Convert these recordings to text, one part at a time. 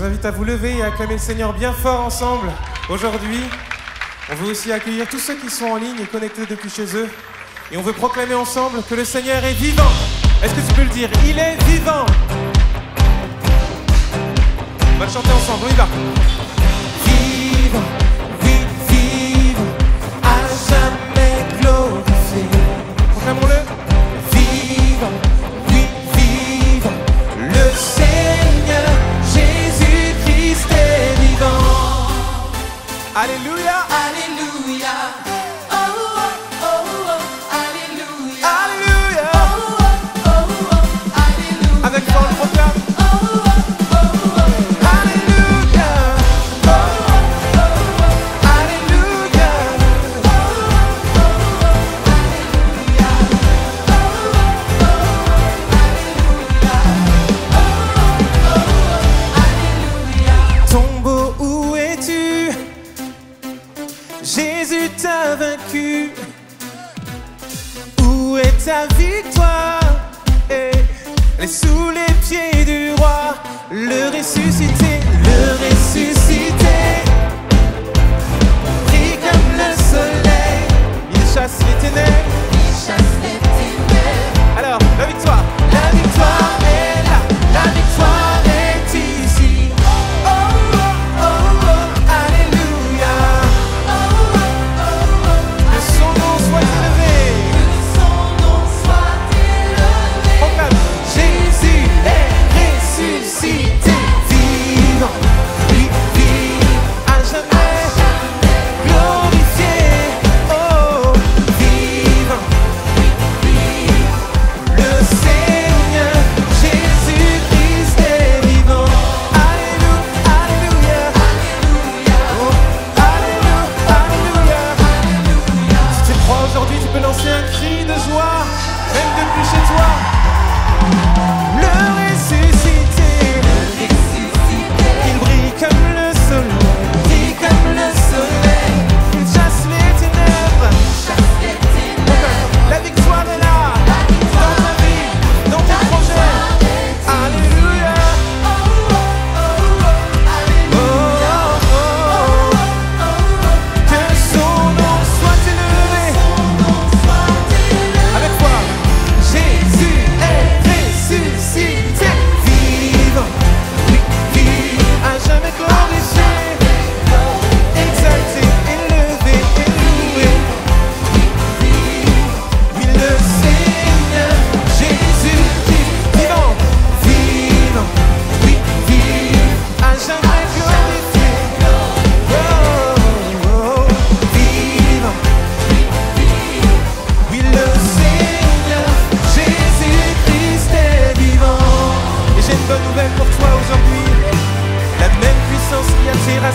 vous invite à vous lever et à acclamer le Seigneur bien fort ensemble. Aujourd'hui, on veut aussi accueillir tous ceux qui sont en ligne et connectés depuis chez eux. Et on veut proclamer ensemble que le Seigneur est vivant. Est-ce que tu peux le dire? Il est vivant. On va le chanter ensemble, on y va. Vivant, oui, vivant, à jamais glorifié. Proclamons-le. Vivant, oui, vivant, le Seigneur Jésus-Christ est vivant. Alléluia, alléluia. Oh, oh, oh, oh, alléluia. Alléluia. Oh, oh, oh, oh, alléluia. Avec toi, on le proclame. Jésus t'a vaincu. Où est ta victoire? Elle est sous les pieds du roi. Le ressuscité, le ressuscité. Brille comme le soleil. Il chasse les ténèbres. Il chasse les ténèbres. Alors, la victoire. La victoire est là. La victoire est ici. Oh, oh, oh, oh, alléluia.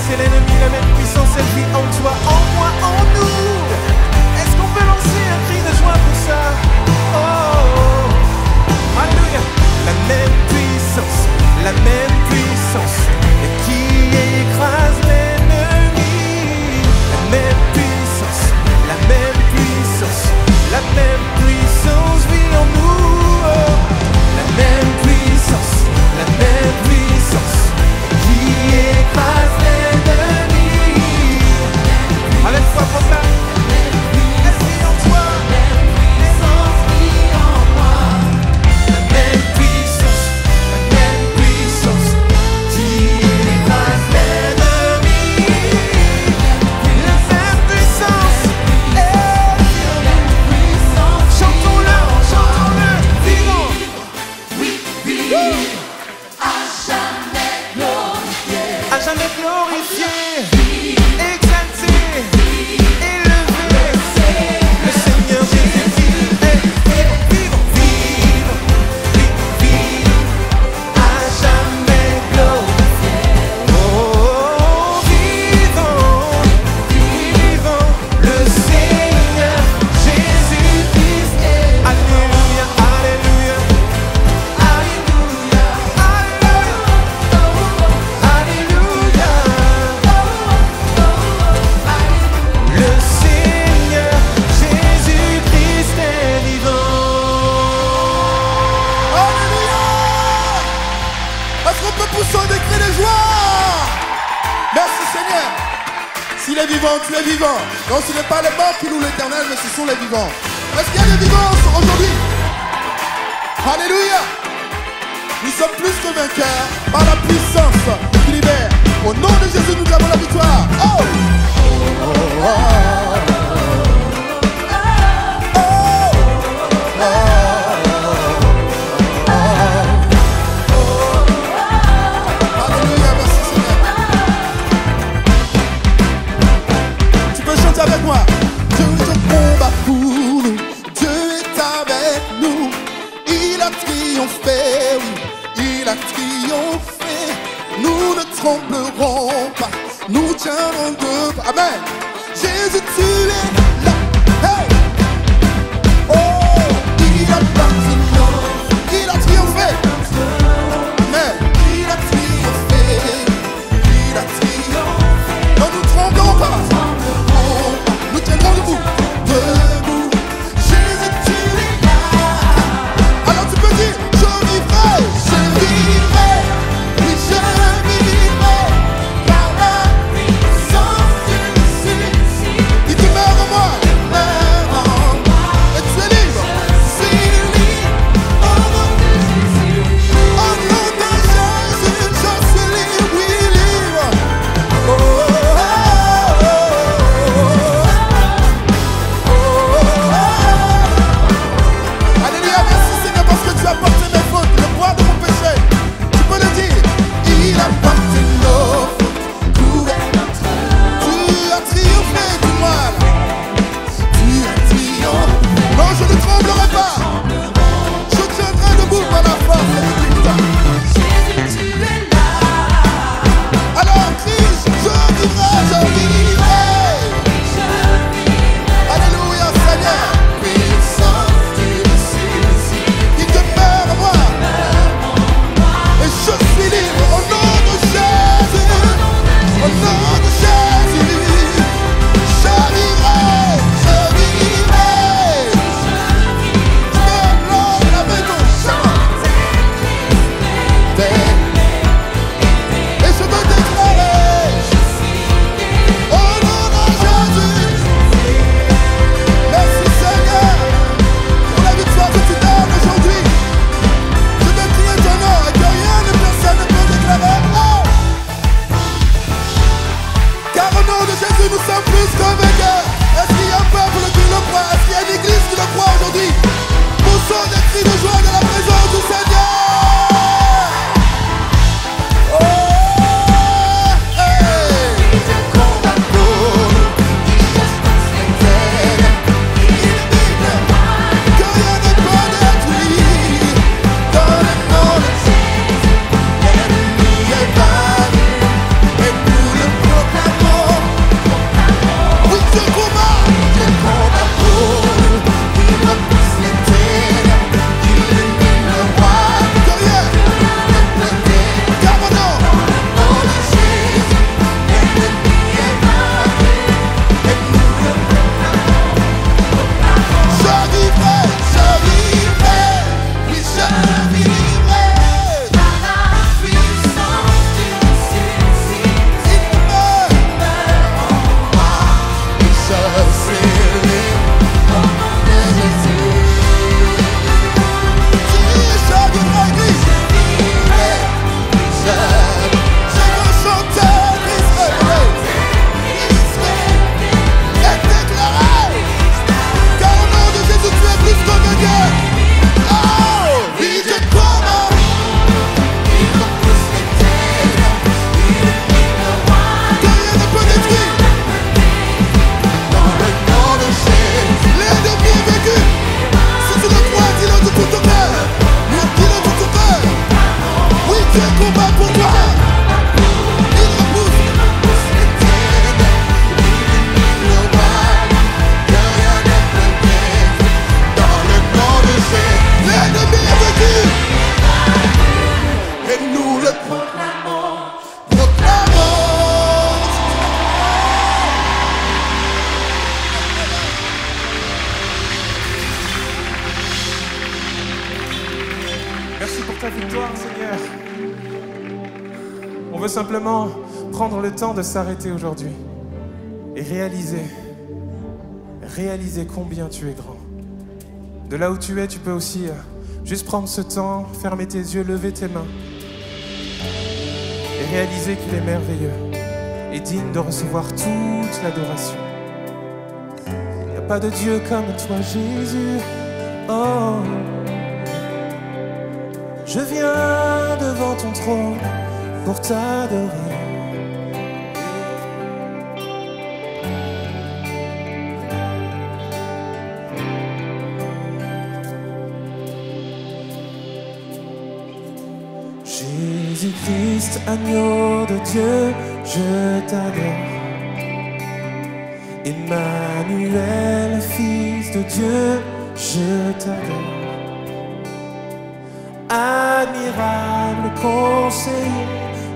C'est l'ennemi, la même puissance, elle vit en toi, en moi, en nous. Est-ce qu'on peut lancer un cri de joie pour ça? Oh, alléluia. La même puissance qui écrase l'ennemi. La même puissance, la même puissance vit en nous. Oh, la même puissance qui écrase l'ennemi. Avec foi, proclame. Elle vit en toi. Puissance vit en moi. La même puissance qui écrase l'ennemi. La même puissance. Chantons-le, vivant. Oui, vivant. À jamais glorifié. S'il est vivant, tu es vivant. Donc ce n'est pas les morts qui louent l'Éternel, mais ce sont les vivants. Est-ce qu'il y a des vivants aujourd'hui? Alléluia. Nous sommes plus que vainqueurs par la puissance qui libère. Au nom de Jésus, nous avons la victoire. Oh! Alléluia, merci Seigneur. Tu peux chanter avec moi. Dieu combat pour nous. Dieu est avec nous. Il a triomphé, oui, il a triomphé. Nous ne tremblerons pas, nous tiendrons debout. Amen. Jésus, tu es là. Hey. Oh, il a battu nous, il a triomphé. Amen. Il a triomphé, il a triomphé. Non, nous ne tremblons pas, nous tiendrons debout. Debout. Jésus, tu es là. Alors tu peux dire, je vivrai, oui, je vivrai, par la puissance du Saint-Esprit. Il demeure en moi, et tu es libre. Je suis libre, au nom de Jésus. Au nom de Jésus, je suis libre, oui, libre. Oh, oh, oh, oh, oh, oh. Alléluia, merci Seigneur parce que tu as porté mes fautes, le poids de mon péché. Tu peux le dire. Il a porté nos fautes, couvert notre nom. Tu as triomphé du mal. Tu as triomphé. Non, je ne tremblerai pas. Je tiendrai debout par la force de Christ. Jésus, tu es là. Alors Christ, je vivrai, je vivrai. Alléluia, Seigneur. Puissance du Saint-Esprit. Il demeure en moi. Et je suis libre au nom de Jésus. Au nom de Jésus. Je vivrai, je vivrai. Je me lance la maison. Et je me déclarer au nom de Jésus. Merci Seigneur pour la victoire que tu donnes aujourd'hui. Je vais crier ton nom et que rien de personne ne peut déclarer. Oh! Car au nom de Jésus, nous sommes plus que vainqueurs. Est-ce qu'il y a un peuple qui le croit? Est-ce qu'il y a une église qui le croit aujourd'hui? Poussons des cris de joie de la présence du Seigneur. Oh! Hey! Il combat pour nous. Il chasse les ténèbres. Il libère. Que rien ne peut détruire. Dans le nom de Jésus, l'ennemi est vaincu. Et nous le proclamons. Oui, Dieu combat pour nous. Il repousse les ténèbres. Il illumine le roi. Que rien ne peut détruire. Car au nom de Jésus, l'ennemi est vaincu. Et nous le proclamons. Je vivrai, oui, je vivrai. Par la puissance du Saint-Esprit. Il demeure en moi. Et je suis libre au nom de Jésus. Je vivrai, Christ. Je vivrai, oui, je veux chanter Christ révélé. Christ est déclaré. Car au nom de Jésus, tu es plus que vainqueur. Oh, oui, Dieu combat. Il repousse les ténèbres. Il illumine le roi. Que rien ne peut détruire. Dans le nom de Jésus, l'ennemi est vaincu. Si tu le crois, dis-le de tout ton cœur. Oui, dis-le de tout ton cœur. Oui, Dieu combat pour toi. Il repousse les ténèbres. Il illumine le roi. Que rien ne peut détruire. Dans le nom de Jésus, l'ennemi est vaincu. Et nous le proclamons. Merci pour ta victoire, Seigneur. On veut simplement prendre le temps de s'arrêter aujourd'hui et réaliser combien tu es grand. De là où tu es, tu peux aussi juste prendre ce temps, fermer tes yeux, lever tes mains et réaliser qu'il est merveilleux et digne de recevoir toute l'adoration. Il n'y a pas de Dieu comme toi, Jésus. Oh, je viens devant ton trône pour t'adorer. Jésus-Christ, agneau de Dieu, je t'adore. Emmanuel, Fils de Dieu, je t'adore. Admirable conseiller,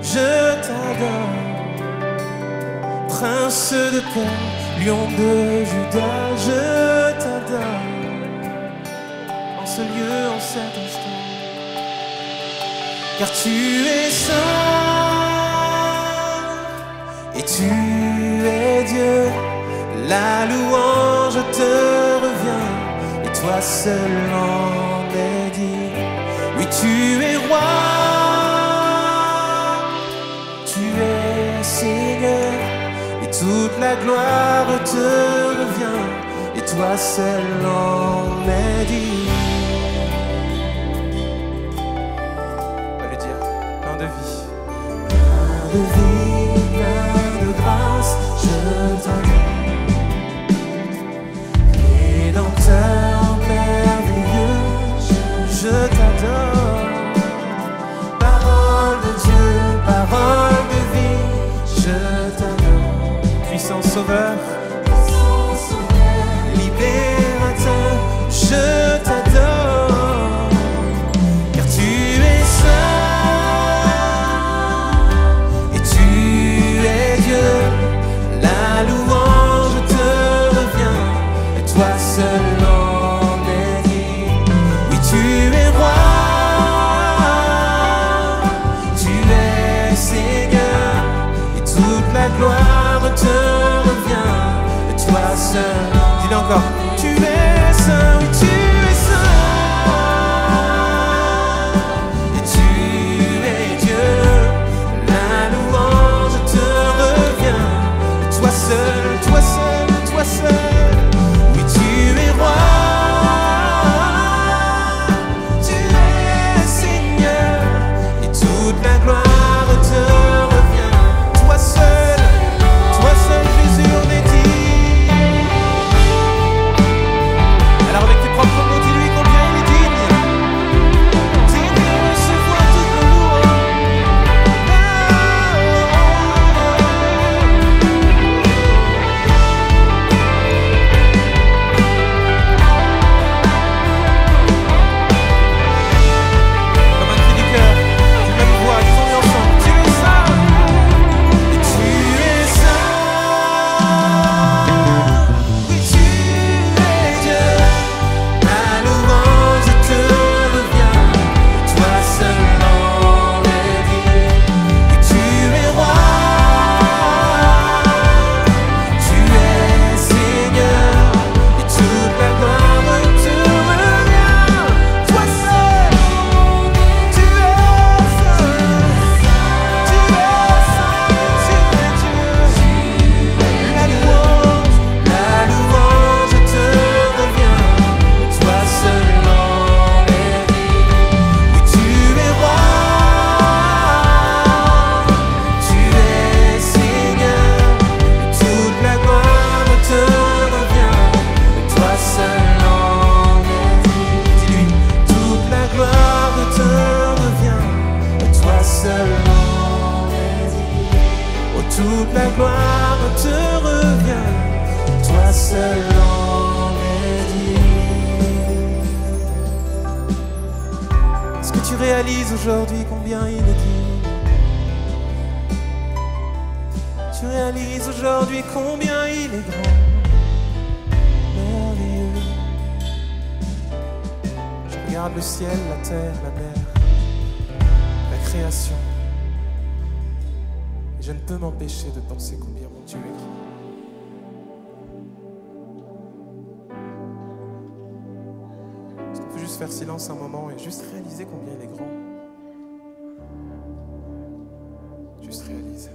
je t'adore. Prince de paix, lion de Juda, je t'adore. En ce lieu, en cet instant. Car tu es saint et tu es Dieu, la louange te revient et toi seul en es digne. Oui, tu es roi, tu es Seigneur et toute la gloire te revient et toi seul en es digne. De vie, plein de grâce, je t'adore. Rédempteur merveilleux, je t'adore. Parole de Dieu, parole de vie, je t'adore. Puissant sauveur, libérateur, je t'adore. Car tu es saint. La louange te revient, et toi seul en es digne. Oui, tu es roi, tu es Seigneur, et toute la gloire te revient, et toi seul. Dis-le encore, tu es saint, oui, tu es saint, et tu es Dieu, la louange te revient. Toi seul, toi seul, toi seul, oui tu es roi, tu es Seigneur, et toute la gloire te revient. Toi seul, Jésus, on est digne. Alors avec tes propres mots, dis-lui combien il est digne. Digne de recevoir toute la louange. Toute la gloire te revient, toi seul en es digne. Est-ce que tu réalises aujourd'hui combien il est digne? Tu réalises aujourd'hui combien il est grand, merveilleux. Je regarde le ciel, la terre, la mer, la création. Je ne peux m'empêcher de penser combien mon Dieu est grand. juste faire silence un moment et juste réaliser combien il est grand. Juste réalise.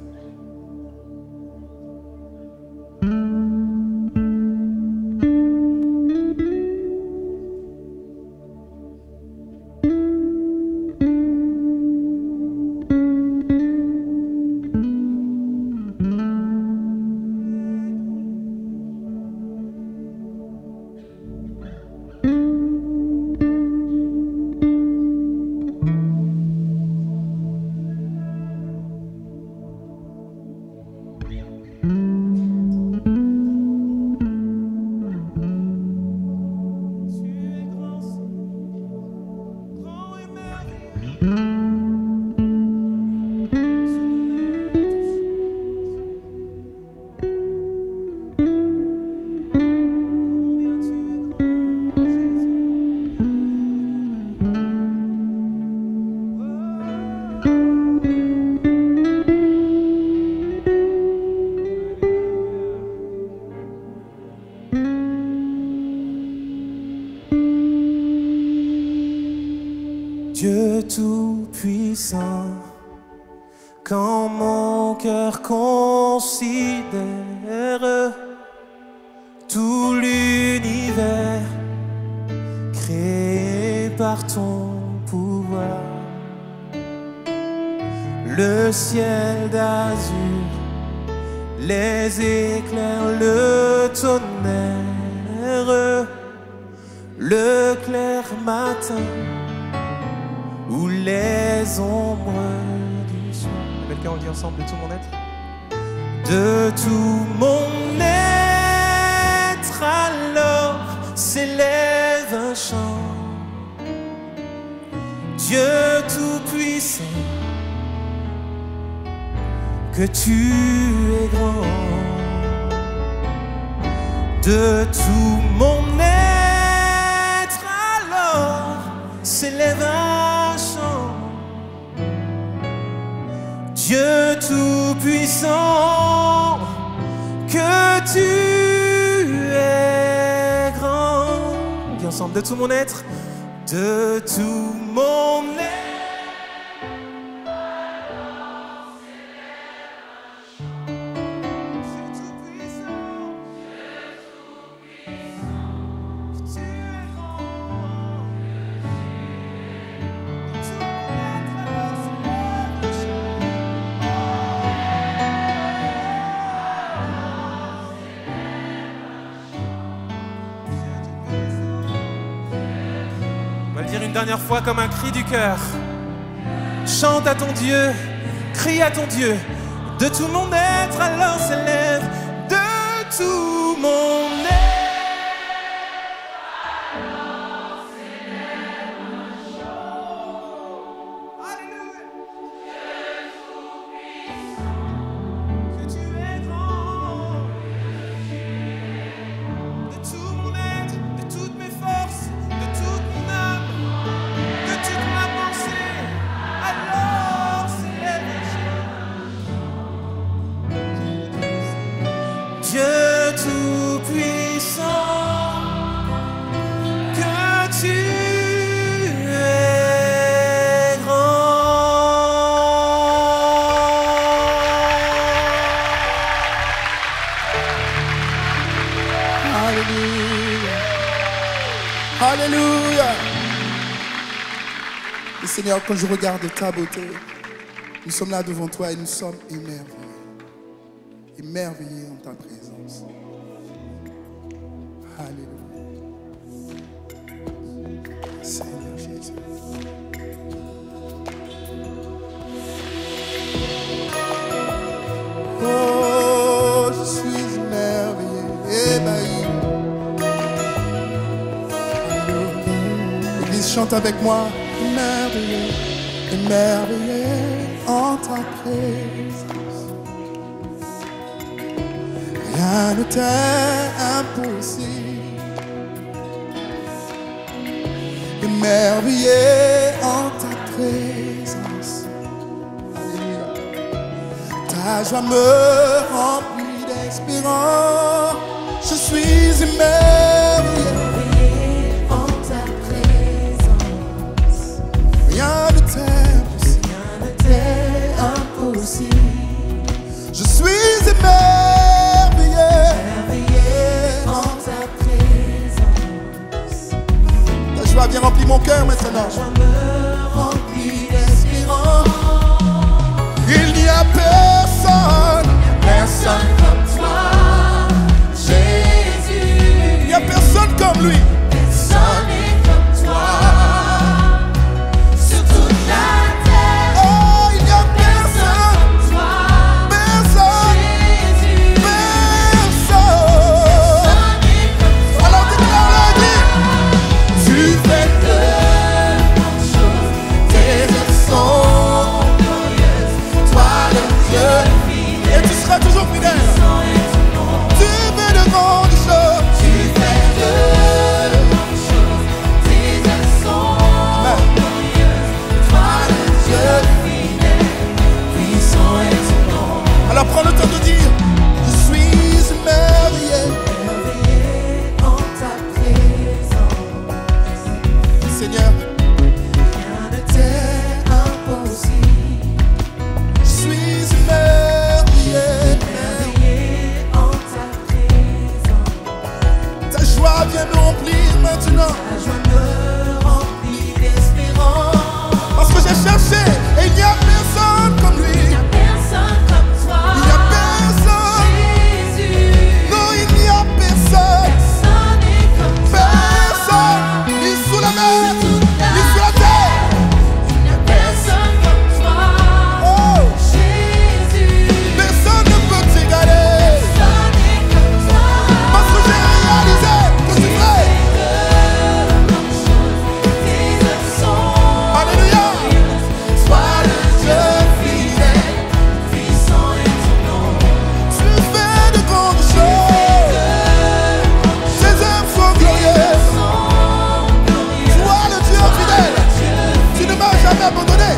Dieu Tout-Puissant, quand mon cœur considère tout l'univers créé par ton pouvoir, le ciel d'azur, les éclairs, le tonnerre, le clair matin ou les ombres du soir. Quelqu'un, on le dit ensemble, de tout mon être. De tout mon être, alors s'élève un chant. Dieu Tout-Puissant, que tu es grand. De tout mon être, alors s'élève un chant. Dieu Tout-Puissant, que tu es grand. On dit ensemble, de tout mon être, de tout mon être. Dire une dernière fois comme un cri du cœur. Chante à ton Dieu, crie à ton Dieu. De tout mon être, alors s'élève. De tout mon être. Alléluia. Que tu es grand. De tout mon être, de toutes mes forces, de toute mon âme. Dieu Tout-Puissant, que tu es grand. Alléluia. Alléluia. Et Seigneur, quand je regarde ta beauté, nous sommes là devant toi et nous sommes émerveillés. Émerveillés en ta présence. Alléluia. Seigneur Jésus. Oh, je suis émerveillé, ébahi. L'église chante avec moi. Émerveillé, émerveillé en ta présence. Rien ne t'est impossible. Émerveillé en ta présence. Alléluia. Ta joie me remplit d'espérance. Je suis émerveillé en ta présence. suis émerveillé. en ta présence. Ta joie vient remplir mon cœur maintenant. Ta joie me remplit d'espérance. Il n'y a personne, Personne comme toi, Jésus. il n'y a personne comme lui. Personne n'est comme toi. Sur toute la terre, Oh, il n'y a personne personne, comme toi, personne, Jésus. personne. Personne n'est comme toi. Alors déclare-le, dis. Tu fais de grandes choses, tes œuvres sont glorieuses. Toi le Dieu fidèle, Et tu seras toujours fidèle. puissant est ton nom. Tu fais de grandes choses. Tu fais de grandes choses, tes œuvres sont Amen. glorieuses. Toi le Dieu fidèle, puissant est ton nom. Alors prends le temps de dire, je suis émerveillé. Merveilleux en ta présence, Seigneur, rien ne t'est impossible. je suis émerveillé. Merveilleux en ta présence, Ta joie vient me remplir maintenant. ta joie me remplit d'espérance. Parce que j'ai cherché et il n'y a personne comme Il lui. n'y a personne comme toi, Il n'y a personne. Jésus. Non, il n'y a personne. Personne n'est comme toi, Personne. Ni sous la mer, sur toute la ni sous la terre. Il n'y a personne comme toi, Oh, Jésus. personne ne peut t'égaler. Personne n'est comme toi. Parce que j'ai réalisé que tu fais. Tes œuvres sont Alléluia. Sois le Dieu fidèle, puissant est ton nom. Tu fais de grandes choses. Tes œuvres sont glorieuses. Toi le Dieu fidèle, tu ne m'as jamais abandonné.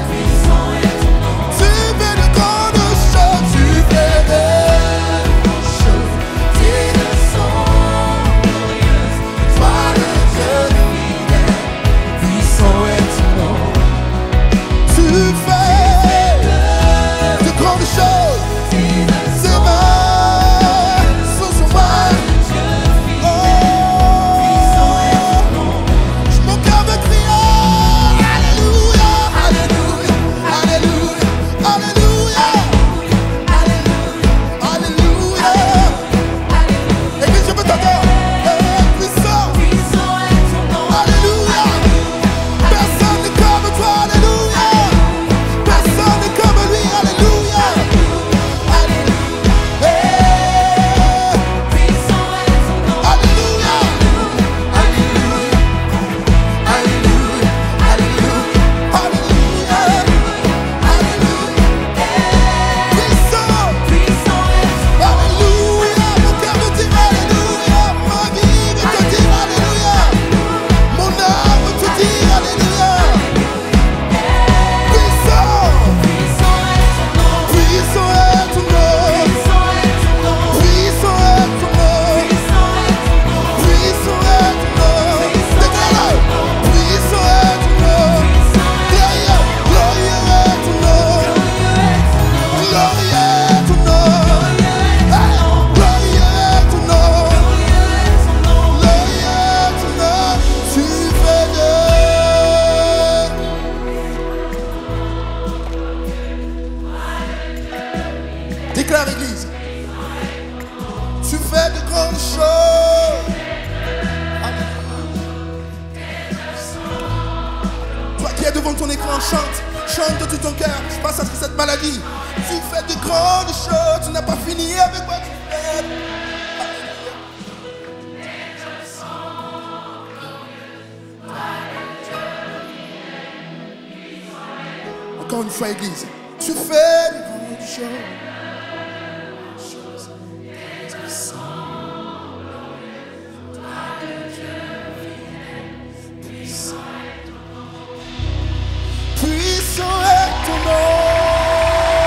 Tu fais de grandes choses. Tu fais de Tu fais de grandes choses. C'est vrai, sous son mal. Oh, mon cœur veut crier. Alléluia, alléluia, alléluia, alléluia, alléluia. Et puis je peux t'entendre. Puissant, alléluia. Personne n'est comme toi, alléluia. Personne n'est comme lui, alléluia. Déclare Église. Tu fais de grandes choses. Toi qui es devant ton écran, chante de tout ton cœur. Je passe à cette maladie. Tu fais de grandes choses. Tu n'as pas fini avec quoi tu fais. Encore une fois, Église. Tu fais de grandes choses. Puissant est ton nom.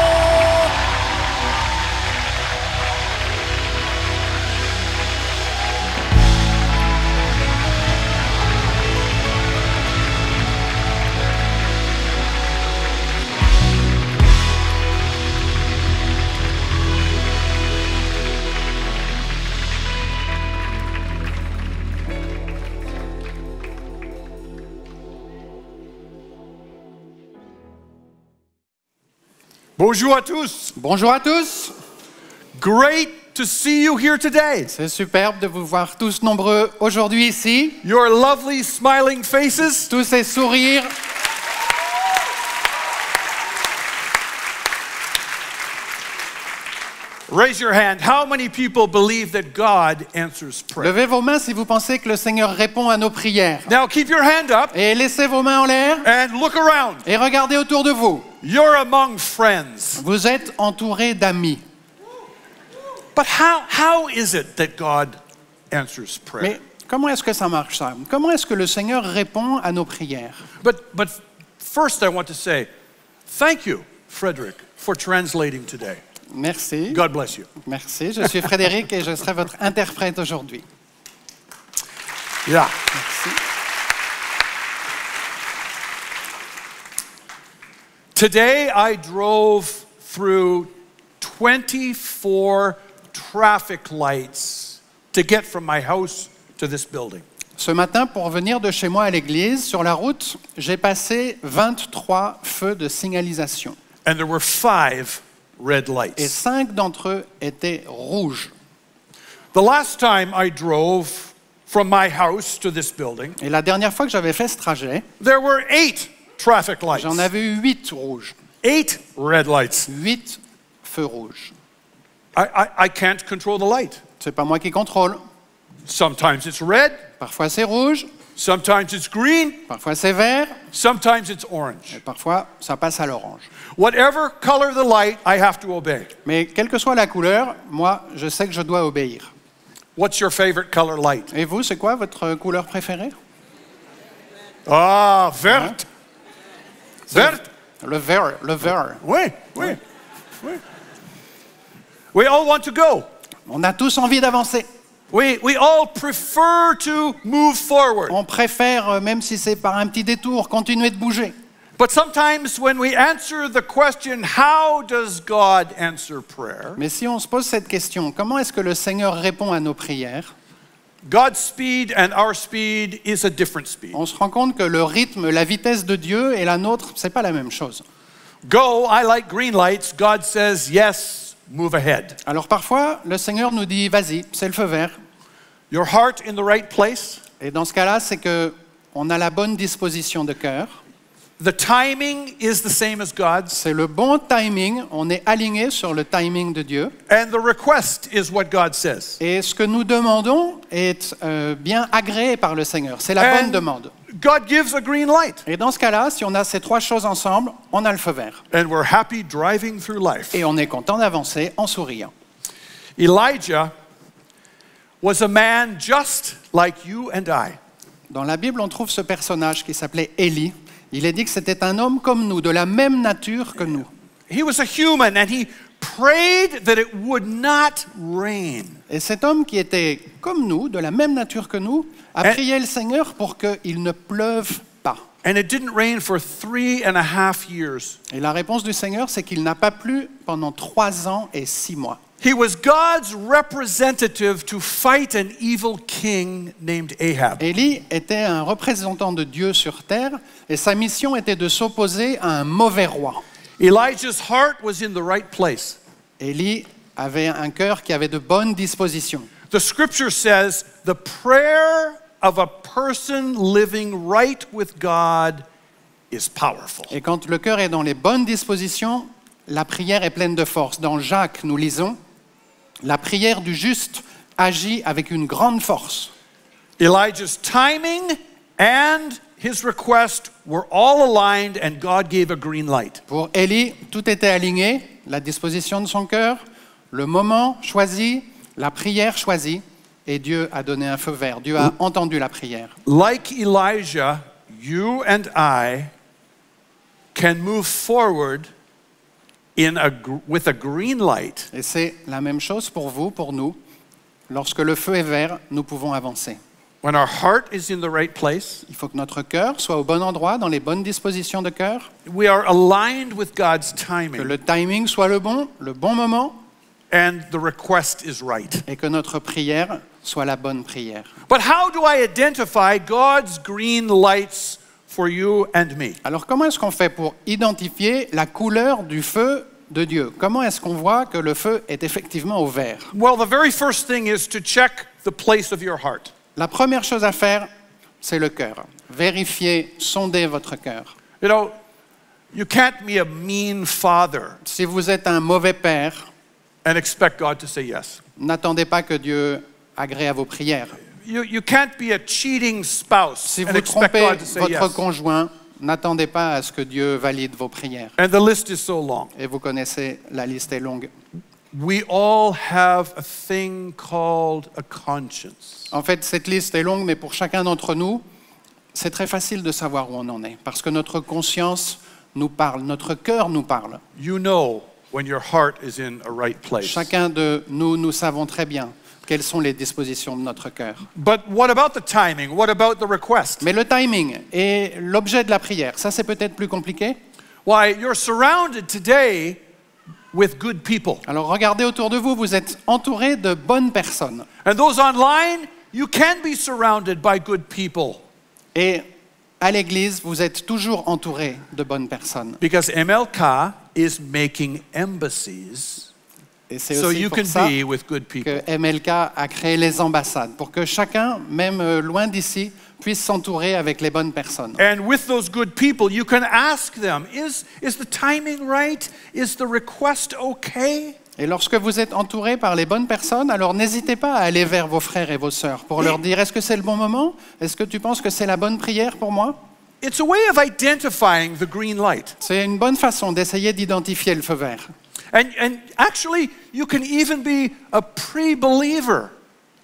Bonjour à tous. Bonjour à tous. Great to see you here today. C'est superbe de vous voir tous nombreux aujourd'hui ici. Your lovely smiling faces. Tous ces sourires. Raise your hand. How many people believe that God answers prayer? Levez vos mains si vous pensez que le Seigneur répond à nos prières. Now keep your hand up Et laissez vos mains en l'air and look around. et regardez autour de vous. You're among friends. Vous êtes entourés d'amis. But how is it that God answers prayer? Mais comment est-ce que ça marche ça? Comment est-ce que le Seigneur répond à nos prières? But first I want to say thank you, Frederick, for translating today. Merci. God bless you. Merci. Je suis Frédéric et je serai votre interprète aujourd'hui. Yeah. Merci. Today I drove through 24 traffic lights to get from my house to this building. Ce matin, pour venir de chez moi à l'église, sur la route, j'ai passé 23 feux de signalisation. And there were 5 red Et lights. 5 d'entre eux étaient rouges. The last time I drove from my house to this building, Et la dernière fois que j'avais fait ce trajet, there were 8 traffic lights. j'en avais eu 8 rouges. 8 red lights. 8 feux rouges. I can't control the light. C'est pas moi qui contrôle. Sometimes it's red, Parfois c'est rouge, sometimes it's green, parfois c'est vert, sometimes it's orange. et parfois ça passe à l'orange. Whatever color the light, I have to obey. Mais quelle que soit la couleur, moi, je sais que je dois obéir. What's your favorite color light? Et vous, c'est quoi votre couleur préférée? Ah, verte. Verte. Le vert, le vert. Oui, oui, oui. We all want to go. On a tous envie d'avancer. We all prefer to move forward. On préfère, même si c'est par un petit détour, continuer de bouger. But sometimes when we answer the question, how does God answer prayer? Mais si on se pose cette question, comment est-ce que le Seigneur répond à nos prières? God's speed and our speed is a different speed. On se rend compte que le rythme, la vitesse de Dieu et la nôtre, c'est pas la même chose. Go, I like green lights. God says, yes, move ahead. Alors parfois, le Seigneur nous dit, vas-y, c'est le feu vert. Your heart in the right place. Et dans ce cas-là, c'est que on a la bonne disposition de cœur. The timing is the same as God's. C'est le bon timing, on est aligné sur le timing de Dieu. And the request is what God says. Et ce que nous demandons est bien agréé par le Seigneur. C'est la bonne And demande. God gives a green light. Et dans ce cas-là, si on a ces 3 choses ensemble, on a le feu vert. And we're happy driving through life. Et on est content d'avancer en souriant. Elijah was a man just like you and I. Dans la Bible, on trouve ce personnage qui s'appelait Élie. Il est dit que c'était un homme comme nous, de la même nature que nous. He was a human and he prayed that it would not rain. Et cet homme qui était comme nous, de la même nature que nous, a prié le Seigneur pour qu'il ne pleuve pas. And it didn't rain for 3.5 years. Et la réponse du Seigneur, c'est qu'il n'a pas plu pendant 3 ans et 6 mois. He was God's representative to fight an evil king named Ahab. Élie était un représentant de Dieu sur terre et sa mission était de s'opposer à un mauvais roi. Elijah's heart was in the right place. Élie avait un cœur qui avait de bonnes dispositions. The scripture says the prayer of a person living right with God is powerful. Et quand le cœur est dans les bonnes dispositions, la prière est pleine de force. Dans Jacques, nous lisons « La prière du juste agit avec une grande force ». Elijah's timing and his request were all aligned and God gave a green light. Pour Élie, tout était aligné, la disposition de son cœur, le moment choisi, la prière choisie, et Dieu a donné un feu vert. Dieu a entendu la prière. Like Elijah, you and I can move forward with a green light. Et c'est la même chose pour vous, pour nous. Lorsque le feu est vert, nous pouvons avancer. When our heart is in the right place, Il faut que notre cœur soit au bon endroit, dans les bonnes dispositions de cœur, we are aligned with God's que timing, le timing soit le bon moment, and the request is right. et que notre prière soit la bonne prière. But how do I identify God's green lights for you and me? Alors comment est-ce qu'on fait pour identifier la couleur du feu de Dieu. Comment est-ce qu'on voit que le feu est effectivement au vert? Well, the very first thing is to check the place of your heart. La première chose à faire, c'est le cœur. Vérifiez, sondez votre cœur. You know, you can't be a mean father Si vous êtes un mauvais père, and expect God to say yes. n'attendez pas que Dieu agrée à vos prières. You can't be a cheating spouse Si and vous expect trompez God to say votre yes. conjoint, n'attendez pas à ce que Dieu valide vos prières. And the list is so long. Et vous connaissez, la liste est longue. We all have a thing called a conscience. En fait, cette liste est longue, mais pour chacun d'entre nous, c'est très facile de savoir où on en est. Parce que notre conscience nous parle, notre cœur nous parle. You know when your heart is in a right place. Chacun de nous, nous savons très bien quelles sont les dispositions de notre cœur. But what about the timing? What about the request? Mais le timing et l'objet de la prière, ça c'est peut-être plus compliqué. Why, you're surrounded today with good people. Alors regardez autour de vous, vous êtes entouré de bonnes personnes. And those online, you can be surrounded by good people. Et à l'église, vous êtes toujours entouré de bonnes personnes. Because MLK is making embassies Et c'est so aussi you pour can ça be with good people. que MLK a créé les ambassades, pour que chacun, même loin d'ici, puisse s'entourer avec les bonnes personnes. And with those good people, you can ask them, is the timing right? Is the request okay? Et lorsque vous êtes entouré par les bonnes personnes, alors n'hésitez pas à aller vers vos frères et vos sœurs pour leur dire, est-ce que c'est le bon moment? Est-ce que tu penses que c'est la bonne prière pour moi? It's a way of identifying the green light. C'est une bonne façon d'essayer d'identifier le feu vert. And actually, you can even be a pre-believer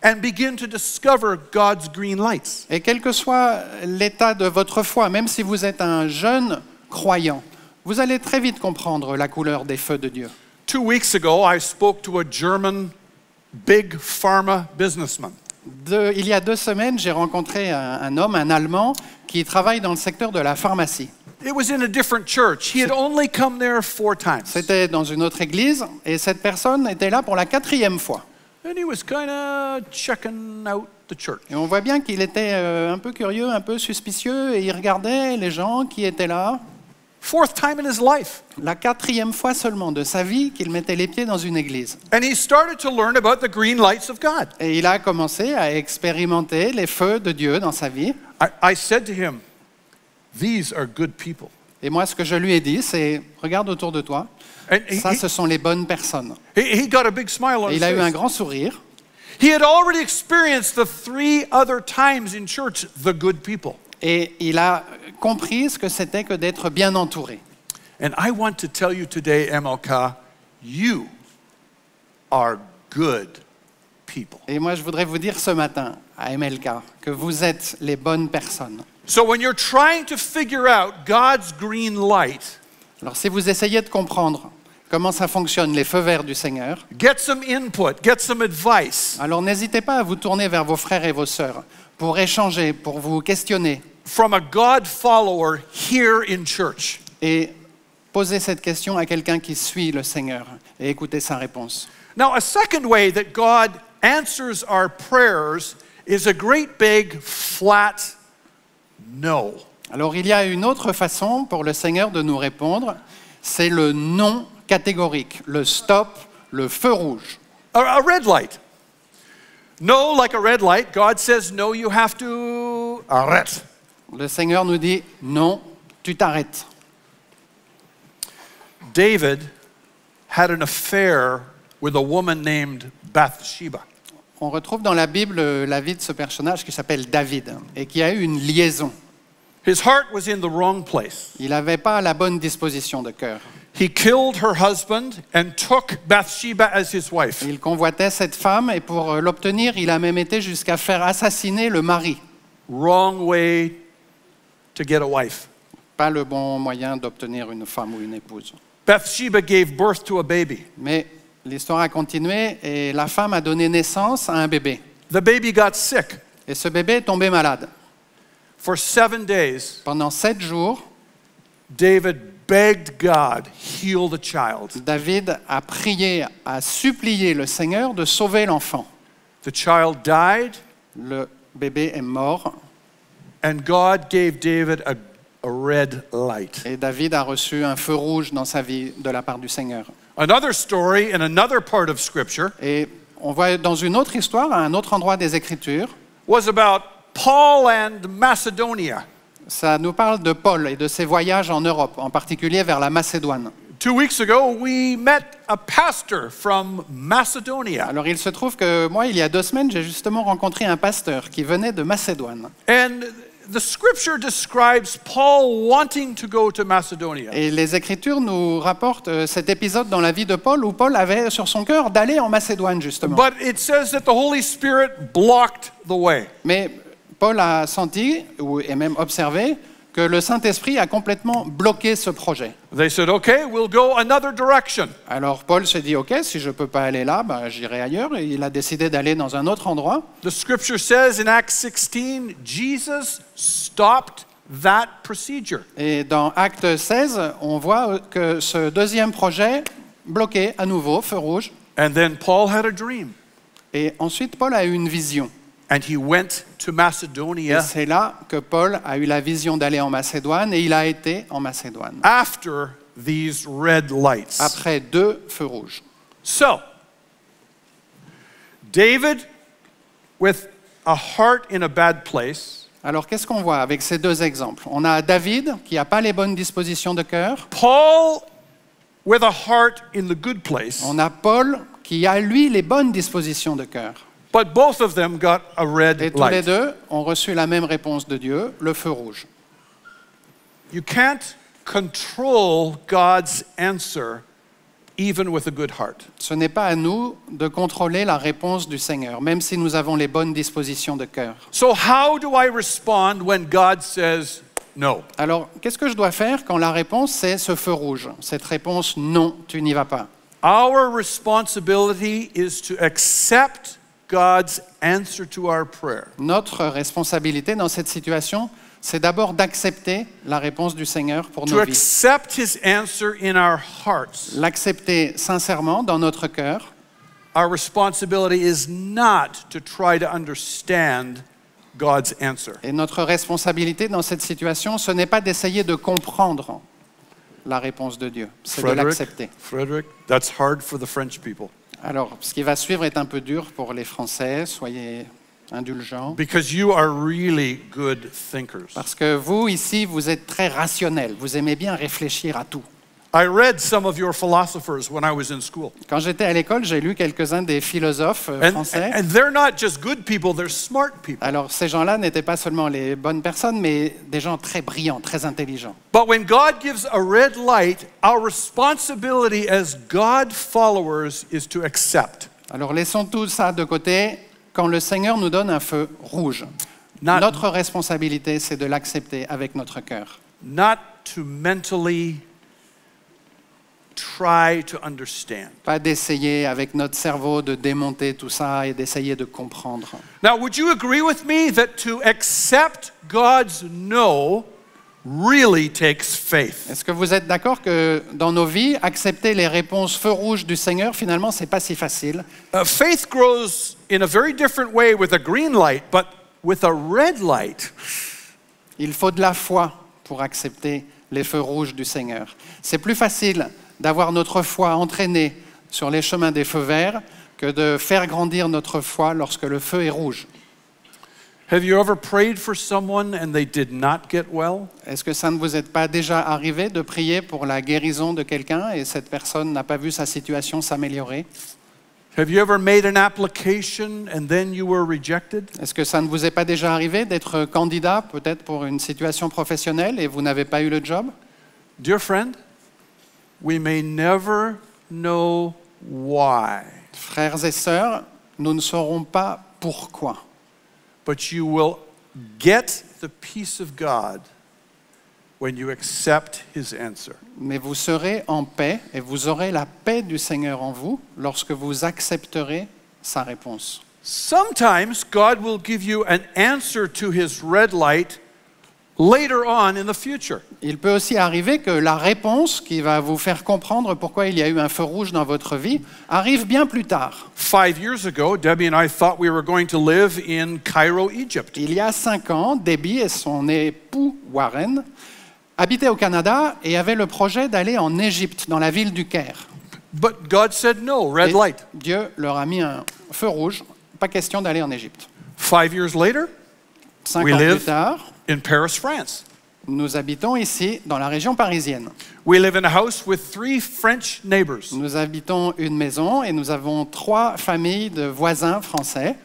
and begin to discover God's green lights. Et quel que soit l'état de votre foi, même si vous êtes un jeune croyant, vous allez très vite comprendre la couleur des feux de Dieu. 2 weeks ago, I spoke to a German big pharma businessman. Il y a 2 semaines, j'ai rencontré un homme, un Allemand, qui travaille dans le secteur de la pharmacie. It was in a different church. He had only come there 4 times. C'était dans une autre église, et cette personne était là pour la 4e fois. And he was kind of checking out the church. Et on voit bien qu'il était un peu curieux, un peu suspicieux, et il regardait les gens qui étaient là. 4th time in his life. La 4e fois seulement de sa vie qu'il mettait les pieds dans une église. And he started to learn about the green lights of God. Et il a commencé à expérimenter les feux de Dieu dans sa vie. I said to him, these are good people. Et moi, ce que je lui ai dit, c'est, regarde autour de toi, And ça, ce sont les bonnes personnes. he got a big smile on Et his il a eu un face. grand sourire. He had already experienced the 3 other times in church the good people. Et il a compris ce que c'était que d'être bien entouré. And I want to tell you today, MLK, you are good people. Et moi, je voudrais vous dire ce matin, à MLK, que vous êtes les bonnes personnes. So when you're trying to figure out God's green light, Alors, si vous essayez de comprendre comment ça fonctionne, les feux verts du Seigneur, get some input, get some advice alors n'hésitez pas à vous tourner vers vos frères et vos sœurs pour échanger, pour vous questionner from a God follower here in church. et poser cette question à quelqu'un qui suit le Seigneur et écouter sa réponse. Now, a second way that God answers our prayers is a great big flat no. Alors, il y a une autre façon pour le Seigneur de nous répondre, c'est le non catégorique, le stop, le feu rouge. A red light. No, like a red light. God says, no, you have to arrête. Le Seigneur nous dit non, tu t'arrêtes. David had an affair with a woman named Bathsheba. On retrouve dans la Bible la vie de ce personnage qui s'appelle David et qui a eu une liaison. His heart was in the wrong place. Il n'avait pas la bonne disposition de cœur. He killed her husband and took Bathsheba as his wife. Il convoitait cette femme et pour l'obtenir, il a même été jusqu'à faire assassiner le mari. Wrong way to get a wife. Pas le bon moyen d'obtenir une femme ou une épouse. Bathsheba gave birth to a baby. Mais l'histoire a continué et la femme a donné naissance à un bébé. The baby got sick. Et ce bébé est tombé malade. For 7 days, Pendant 7 jours, David begged God, heal the child. David a prié, a supplié le Seigneur de sauver l'enfant. The child died, Le bébé est mort and God gave David a a red light. Et David a reçu un feu rouge dans sa vie de la part du Seigneur. Another story in another part of Scripture Et on voit dans une autre histoire, à un autre endroit des Écritures, was about Paul and Macedonia. ça nous parle de Paul et de ses voyages en Europe, en particulier vers la Macédoine. 2 weeks ago, we met a pastor from Macedonia. Alors il se trouve que moi, il y a 2 semaines, j'ai justement rencontré un pasteur qui venait de Macédoine. And the scripture describes Paul wanting to go to Macedonia. Et les Écritures nous rapportent cet épisode dans la vie de Paul où Paul avait sur son cœur d'aller en Macédoine, justement. But it says that the Holy Spirit blocked the way. Mais Paul a senti, et même observé, que le Saint-Esprit a complètement bloqué ce projet. They said, okay, we'll go another direction. Alors Paul s'est dit, ok, si je ne peux pas aller là, j'irai ailleurs. Et il a décidé d'aller dans un autre endroit. The scripture says in Acts 16, Jesus stopped that procedure. Et dans Acte 16, on voit que ce deuxième projet, bloqué à nouveau, feu rouge. And then Paul had a dream. Et ensuite, Paul a eu une vision. And he went to Et Macedonia c'est là que Paul a eu la vision d'aller en Macédoine, et il a été en Macédoine, after these red lights. après 2 feux rouges. So, David, with a heart in a bad place, Alors qu'est-ce qu'on voit avec ces 2 exemples? On a David, qui n'a pas les bonnes dispositions de cœur. Paul, with a heart in the good place, On a Paul, qui a lui les bonnes dispositions de cœur. but both of them got a red Et tous les light. 2 ont reçu la même réponse de Dieu, le feu rouge. You can't control God's answer even with a good heart. Ce n'est pas à nous de contrôler la réponse du Seigneur, même si nous avons les bonnes dispositions de cœur. So how do I respond when God says no? Alors, qu'est-ce que je dois faire quand la réponse c'est ce feu rouge? Cette réponse, non, tu n'y vas pas. Our responsibility is to accept God's answer to our prayer. Notre responsabilité dans cette situation, c'est d'abord d'accepter la réponse du Seigneur pour To nos vies. accept His answer in our hearts. L'accepter sincèrement dans notre cœur. Our responsibility is not to try to understand God's answer. Et notre responsabilité dans cette situation, ce n'est pas d'essayer de comprendre la réponse de Dieu, c'est de l'accepter. Frederick, that's hard for the French people. Alors, ce qui va suivre est un peu dur pour les Français, soyez indulgents. Because you are really good thinkers. Parce que vous, ici, vous êtes très rationnels, vous aimez bien réfléchir à tout. I read some of your philosophers when I was in school. Quand j'étais à l'école, j'ai lu quelques-uns des philosophes français. And they're not just good people, they're smart people. Alors, ces gens-là n'étaient pas seulement les bonnes personnes, mais des gens très brillants, très intelligents. But when God gives a red light, our responsibility as God followers is to accept. Alors, laissons tout ça de côté. Quand le Seigneur nous donne un feu rouge, Not- notre responsabilité, c'est de l'accepter avec notre cœur. Not to mentally try to understand. Pas d'essayer avec notre cerveau de démonter tout ça et d'essayer de comprendre. Now, would you agree with me that to accept God's no really takes faith? Est-ce que vous êtes d'accord que dans nos vies, accepter les réponses feu rouge du Seigneur, finalement, c'est pas si facile? Faith grows in a very different way with a green light, but with a red light, Il faut de la foi pour accepter les feux rouges du Seigneur. C'est plus facile d'avoir notre foi entraînée sur les chemins des feux verts que de faire grandir notre foi lorsque le feu est rouge. have you ever prayed for someone and they did not get well? Est-ce que ça ne vous est pas déjà arrivé de prier pour la guérison de quelqu'un et cette personne n'a pas vu sa situation s'améliorer? Have you ever made an application and then you were rejected? Est-ce que ça ne vous est pas déjà arrivé d'être candidat peut-être pour une situation professionnelle et vous n'avez pas eu le job? Dear friend, we may never know why, Frères et sœurs, nous ne saurons pas pourquoi. but you will get the peace of God when you accept His answer. Mais vous serez en paix et vous aurez la paix du Seigneur en vous lorsque vous accepterez sa réponse. Sometimes God will give you an answer to His red light later on in the future. Il peut aussi arriver que la réponse qui va vous faire comprendre pourquoi il y a eu un feu rouge dans votre vie arrive bien plus tard. 5 years ago, Debbie and I thought we were going to live in Cairo, Egypt. Il y a 5 ans, Debbie et son époux Warren habitaient au Canada et avaient le projet d'aller en Égypte, dans la ville du Caire. But God said no, red Et light. Dieu leur a mis un feu rouge, pas question d'aller en Égypte. 5 years later, 5 We ans live- plus tard, in Paris, France. nous habitons ici, dans la région parisienne. We live in a house with 3 French neighbors. Nous habitons une maison et nous avons 3 familles de voisins français.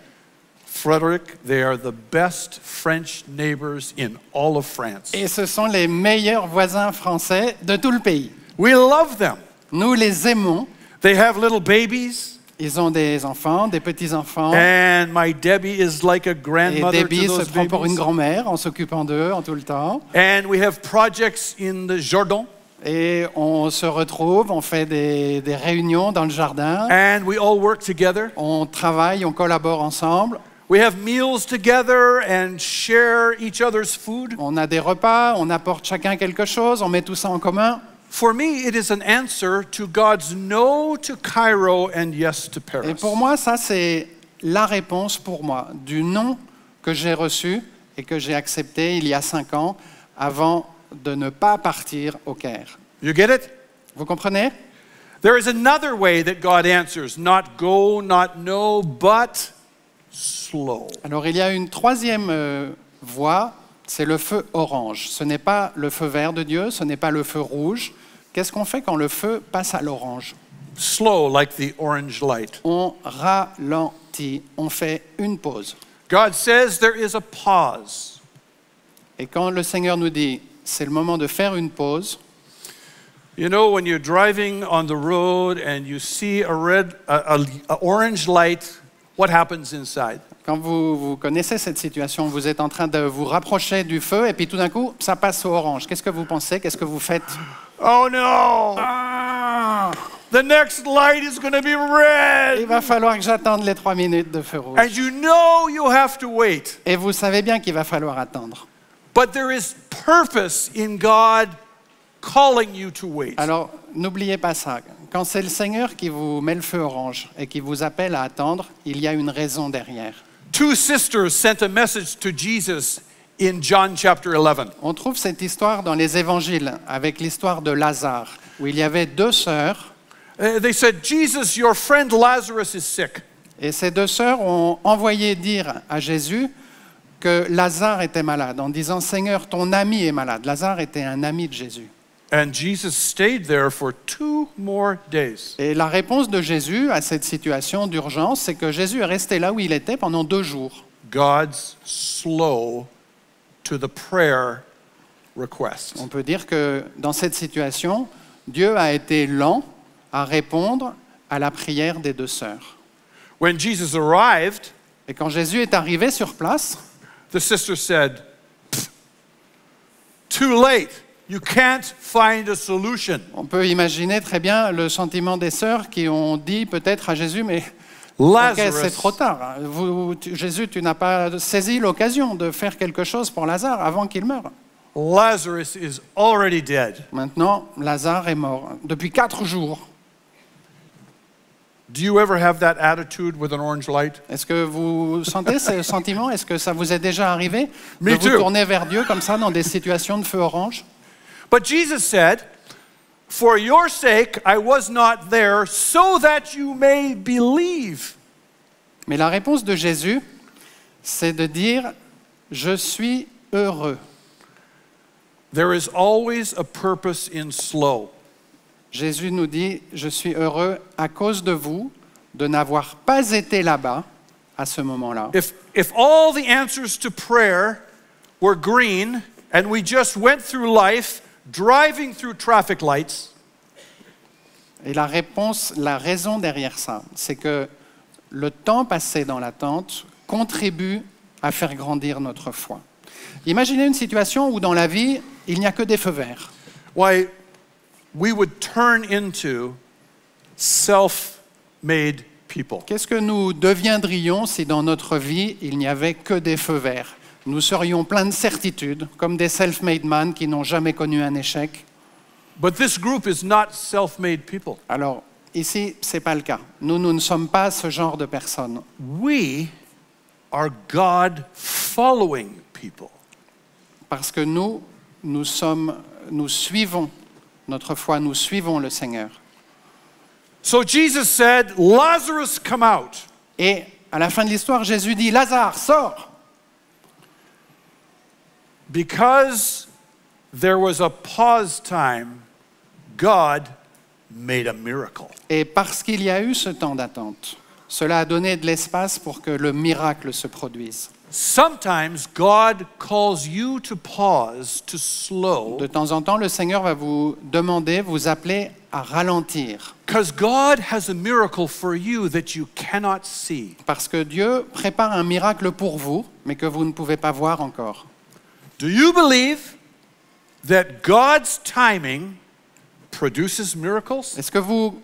Frederick, they are the best French neighbors in all of France. Et ce sont les meilleurs voisins français de tout le pays. We love them. Nous les aimons. They have little babies, Ils ont des enfants, des petits-enfants. and my Debbie is like a Et grandmother Debbie to se those prend pour une babies. grand-mère en s'occupant d'eux en tout le temps. And we have projects in the Jardin, Et on se retrouve, on fait des réunions dans le jardin. and we all work together. On travaille, on collabore ensemble. We have meals together and share each other's food. On a des repas, on apporte chacun quelque chose, on met tout ça en commun. For me, it is an answer to God's no to Cairo and yes to Et Paris. pour moi, ça, c'est la réponse pour moi du non que j'ai reçu et que j'ai accepté il y a 5 ans avant de ne pas partir au Caire. You get it? Vous comprenez? There is another way that God answers, not go, not no, but slow. Alors il y a une troisième voie, c'est le feu orange. Ce n'est pas le feu vert de Dieu, ce n'est pas le feu rouge. Qu'est-ce qu'on fait quand le feu passe à l'orange? Slow like the orange light. On ralentit, on fait une pause. God says there is a pause. Et quand le Seigneur nous dit, c'est le moment de faire une pause, You know, when you're driving on the road and you see a orange light, what happens inside? quand vous connaissez cette situation, vous êtes en train de vous rapprocher du feu et puis tout d'un coup, ça passe au orange. Qu'est-ce que vous pensez? Qu'est-ce que vous faites? Oh no! Ah, The next light is going to be il red. va falloir que j'attende les 3 minutes de feu rouge. And you know you have to wait. Et vous savez bien qu'il va falloir attendre. But there is purpose in God calling you to wait. Alors, n'oubliez pas ça. Quand c'est le Seigneur qui vous met le feu orange et qui vous appelle à attendre, il y a une raison derrière. 2 sisters sent a message to Jesus in John chapter 11. On trouve cette histoire dans les évangiles avec l'histoire de Lazare, où il y avait 2 sœurs, They said, Jesus, your friend Lazarus is sick. et ces 2 sœurs ont envoyé dire à Jésus que Lazare était malade, en disant « Seigneur, ton ami est malade ». Lazare était un ami de Jésus. And Jesus stayed there for 2 more days. Et la réponse de Jésus à cette situation d'urgence, c'est que Jésus est resté là où il était pendant 2 jours. God's slow to the prayer request. On peut dire que dans cette situation, Dieu a été lent à répondre à la prière des 2 sœurs. When Jesus arrived, Et quand Jésus est arrivé sur place, the sister said, "Pfft, too late. You can't find a solution. on peut imaginer très bien le sentiment des sœurs qui ont dit peut-être à Jésus, mais ok, c'est trop Lazarus, tard. Jésus, tu n'as pas saisi l'occasion de faire quelque chose pour Lazare avant qu'il meure. Lazarus is already dead. Maintenant, Lazare est mort depuis 4 jours. Do you ever have that attitude with an orange light? Est-ce que vous sentez ce sentiment? Est-ce que ça vous est déjà arrivé de Me vous too. tourner vers Dieu comme ça dans des situations de feu orange? But Jesus said, "For your sake I was not there, so that you may believe." Mais la réponse de Jésus, c'est de dire « Je suis heureux ». There is always a purpose in slow. Jésus nous dit « Je suis heureux à cause de vous, de n'avoir pas été là-bas à ce moment-là. If all the answers to prayer were green and we just went through life driving through traffic lights, » Et la réponse, la raison derrière ça, c'est que le temps passé dans l'attente contribue à faire grandir notre foi. Imaginez une situation où dans la vie, il n'y a que des feux verts. why, we would turn into self-made people. Qu'est-ce que nous deviendrions si dans notre vie, il n'y avait que des feux verts? Nous serions pleins de certitudes, comme des self-made men qui n'ont jamais connu un échec. But this group is not self-made people. Alors, ici, ce n'est pas le cas. Nous ne sommes pas ce genre de personnes. We are God-following people. Parce que nous nous suivons notre foi, nous suivons le Seigneur. So Jesus said, Lazarus, come out. Et à la fin de l'histoire, Jésus dit, Lazare, sors. Because there was a pause time, God made a miracle. Et parce qu'il y a eu ce temps d'attente, cela a donné de l'espace pour que le miracle se produise. Sometimes God calls you to pause, to slow, De temps en temps, le Seigneur va vous demander, vous appeler à ralentir. because God has a miracle for you that you cannot see. Parce que Dieu prépare un miracle pour vous, mais que vous ne pouvez pas voir encore. Do you believe that God's timing produces miracles? Est-ce que vous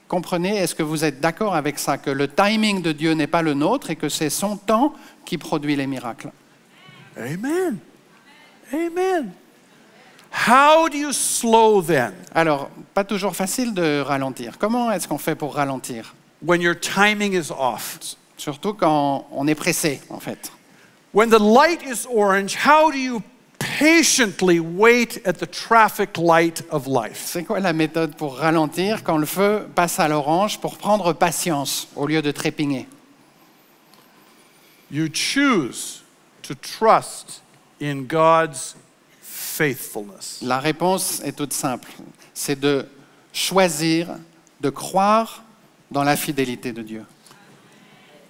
comprenez, est-ce que vous êtes d'accord avec ça, que le timing de Dieu n'est pas le nôtre et que c'est son temps qui produit les miracles? Amen. Amen. How do you slow then? Alors, pas toujours facile de ralentir. Comment est-ce qu'on fait pour ralentir? When your timing is off. Surtout quand on est pressé, en fait. When the light is orange, how do you patiently wait at the traffic light of life? C'est quoi la méthode pour ralentir quand le feu passe à l'orange, pour prendre patience au lieu de trépigner? You choose to trust in God's faithfulness. La réponse est toute simple. C'est de choisir, de croire dans la fidélité de Dieu.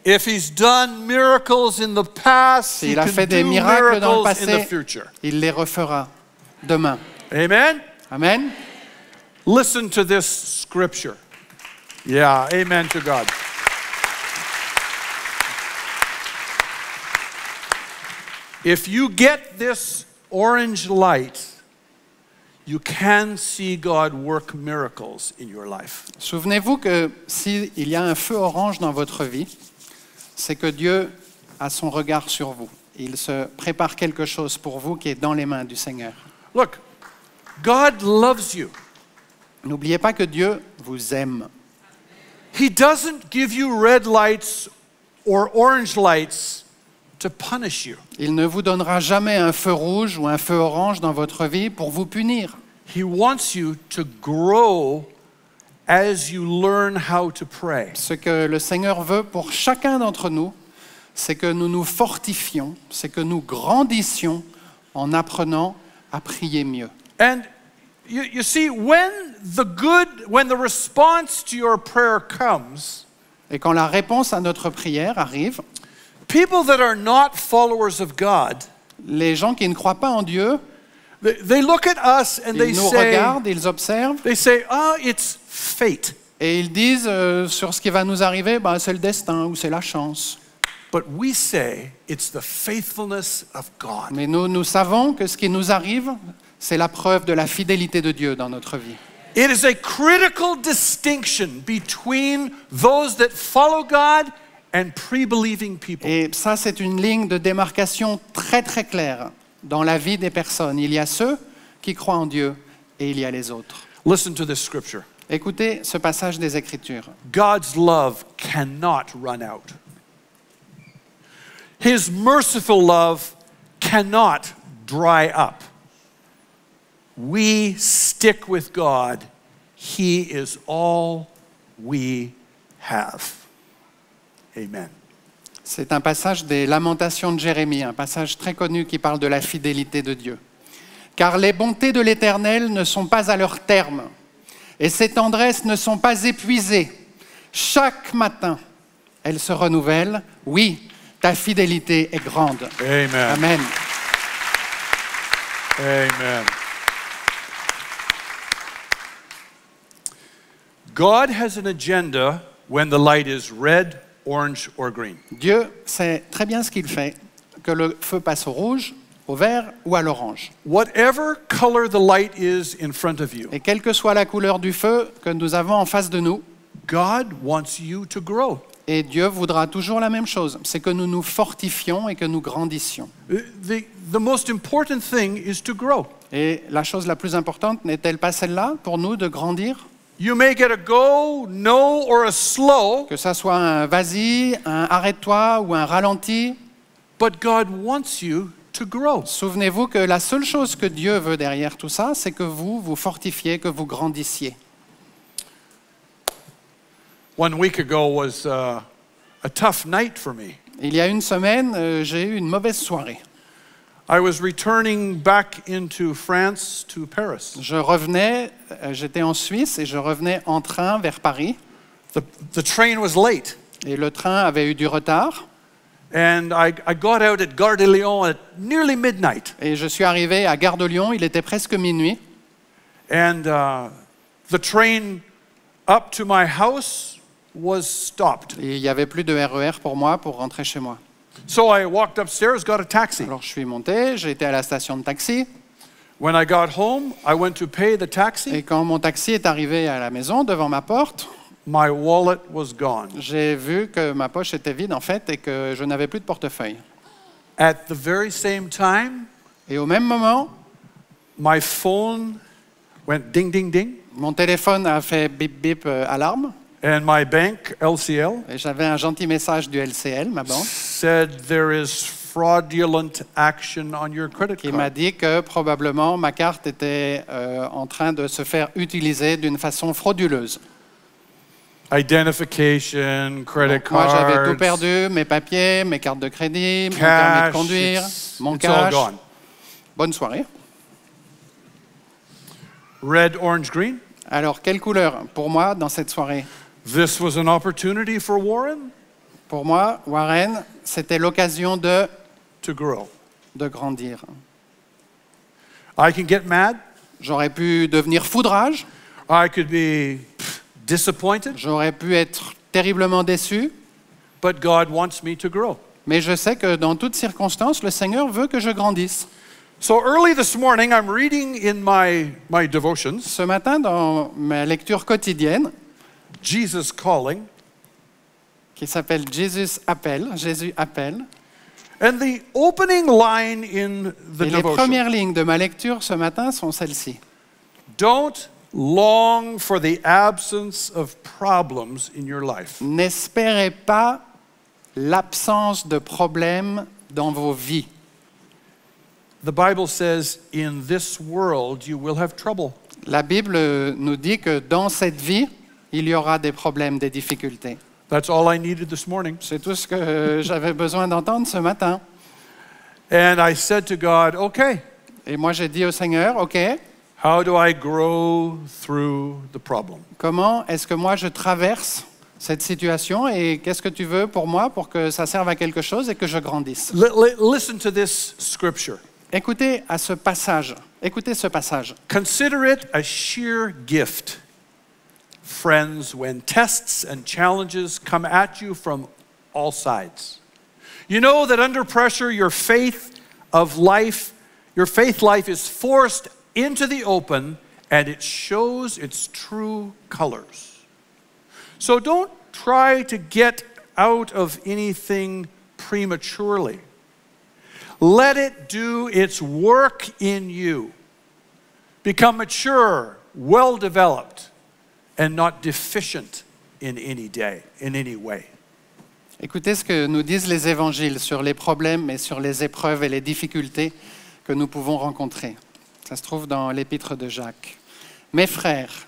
If he's done miracles in the past, he S'il a can fait des do miracles dans le miracles in the passé, future. il les refera demain. Amen? Amen. Listen to this scripture. Yeah, amen to God. If you get this orange light, you can see God work miracles in your life. Souvenez-vous que s'il y a un feu orange dans votre vie, c'est que Dieu a son regard sur vous. Il se prépare quelque chose pour vous qui est dans les mains du Seigneur. Look, God loves you. N'oubliez pas que Dieu vous aime. He doesn't give you red lights or orange lights to punish you. Il ne vous donnera jamais un feu rouge ou un feu orange dans votre vie pour vous punir. He wants you to grow as you learn how to pray. Ce que le Seigneur veut pour chacun d'entre nous, c'est que nous nous fortifions, c'est que nous grandissions en apprenant à prier mieux. And you see, when the response to your prayer comes, Et quand la réponse à notre prière arrive, people that are not followers of God, les gens qui ne croient pas en Dieu, they look at us and ils nous regardent, ils observent, oh, it's fate. et ils disent sur ce qui va nous arriver, bah, c'est le destin ou c'est la chance. But we say it's the faithfulness of God. Mais nous savons que ce qui nous arrive, c'est la preuve de la fidélité de Dieu dans notre vie. It is a critical distinction between those that follow God and pre-believing people. Et ça, c'est une ligne de démarcation très très claire dans la vie des personnes. Il y a ceux qui croient en Dieu et il y a les autres. Listen to this scripture. Écoutez ce passage des Écritures. God's love cannot run out. His merciful love cannot dry up. We stick with God. He is all we have. Amen. C'est un passage des Lamentations de Jérémie, un passage très connu qui parle de la fidélité de Dieu. Car les bontés de l'Éternel ne sont pas à leur terme, et ses tendresses ne sont pas épuisées. Chaque matin, elles se renouvellent. Oui, ta fidélité est grande. Amen. Amen. Amen. God has an agenda when the light is red, orange, or green. Dieu sait très bien ce qu'il fait, que le feu passe au rouge, au vert ou à l'orange. Whatever color the light is in front of you, Et quelle que soit la couleur du feu que nous avons en face de nous, God wants you to grow. et Dieu voudra toujours la même chose, c'est que nous nous fortifions et que nous grandissions. The most important thing is to grow. Et la chose la plus importante n'est-elle pas celle-là pour nous de grandir? You may get a go, no, or a slow, Que ça soit un vas-y, un arrête-toi ou un ralenti, but God wants you to to grow. Souvenez-vous que la seule chose que Dieu veut derrière tout ça, c'est que vous vous fortifiez, que vous grandissiez. 1 week ago was a tough night for me. Il y a une semaine, j'ai eu une mauvaise soirée. I was returning back into France to Paris. Je revenais, j'étais en Suisse et je revenais en train vers Paris. The train was late, Et le train avait eu du retard. and I got out at Gare de Lyon at nearly midnight. Et je suis arrivé à Gare de Lyon, il était presque minuit. And the train up to my house was stopped. Et il n'y avait plus de RER pour moi pour rentrer chez moi. So I walked upstairs, got a taxi. Alors je suis monté, j'ai été à la station de taxi. When I got home, I went to pay the taxi. Et quand mon taxi est arrivé à la maison, devant ma porte, My wallet was gone. j'ai vu que ma poche était vide en fait et que je n'avais plus de portefeuille. At the very same time, Et au même moment, my phone went ding, ding, ding, mon téléphone a fait bip bip alarme. and my bank, LCL, Et j'avais un gentil message du LCL, ma banque, said there is fraudulent action on your credit qui m'a card. dit que probablement ma carte était en train de se faire utiliser d'une façon frauduleuse. Identification, credit Donc, moi, j'avais tout cards, perdu, mes papiers, mes cartes de crédit, mon permis de cash, conduire, mon it's all cash. gone. Bonne soirée. Red, orange, green. Alors, quelle couleur pour moi dans cette soirée? This was an opportunity for Warren Pour moi, Warren, c'était l'occasion to grow. de grandir. I can get mad. J'aurais pu devenir foudrage, I could be disappointed, j'aurais pu être terriblement déçu, but God wants me to grow. mais je sais que dans toutes circonstances, le Seigneur veut que je grandisse. So early this morning, I'm reading in my devotions, Ce matin, dans ma lecture quotidienne, Jesus Calling, qui s'appelle Jésus appelle, and the opening line in the et les devotion. premières lignes de ma lecture ce matin sont celles-ci. Don't long for the absence of problems in your life. N'espérez pas l'absence de problèmes dans vos vies. The Bible says, in this world you will have trouble. La Bible nous dit que dans cette vie, il y aura des problèmes, des difficultés. That's all I needed this morning. C'est tout ce que j'avais besoin d'entendre ce matin. And I said to God, okay, Et moi, j'ai dit au Seigneur, OK, how do I grow through the problem? comment est-ce que moi je traverse cette situation et qu'est-ce que tu veux pour moi pour que ça serve à quelque chose et que je grandisse? Listen to this scripture. Écoutez ce passage. Consider it a sheer gift, friends, when tests and challenges come at you from all sides. You know that under pressure, your faith life is forced into the open and it shows its true colors. So don't try to get out of anything prematurely. Let it do its work in you. Become mature, well developed, and not deficient in any way. Écoutez ce que nous disent les évangiles sur les problèmes et sur les épreuves et les difficultés que nous pouvons rencontrer. Ça se trouve dans l'épître de Jacques. Mes frères,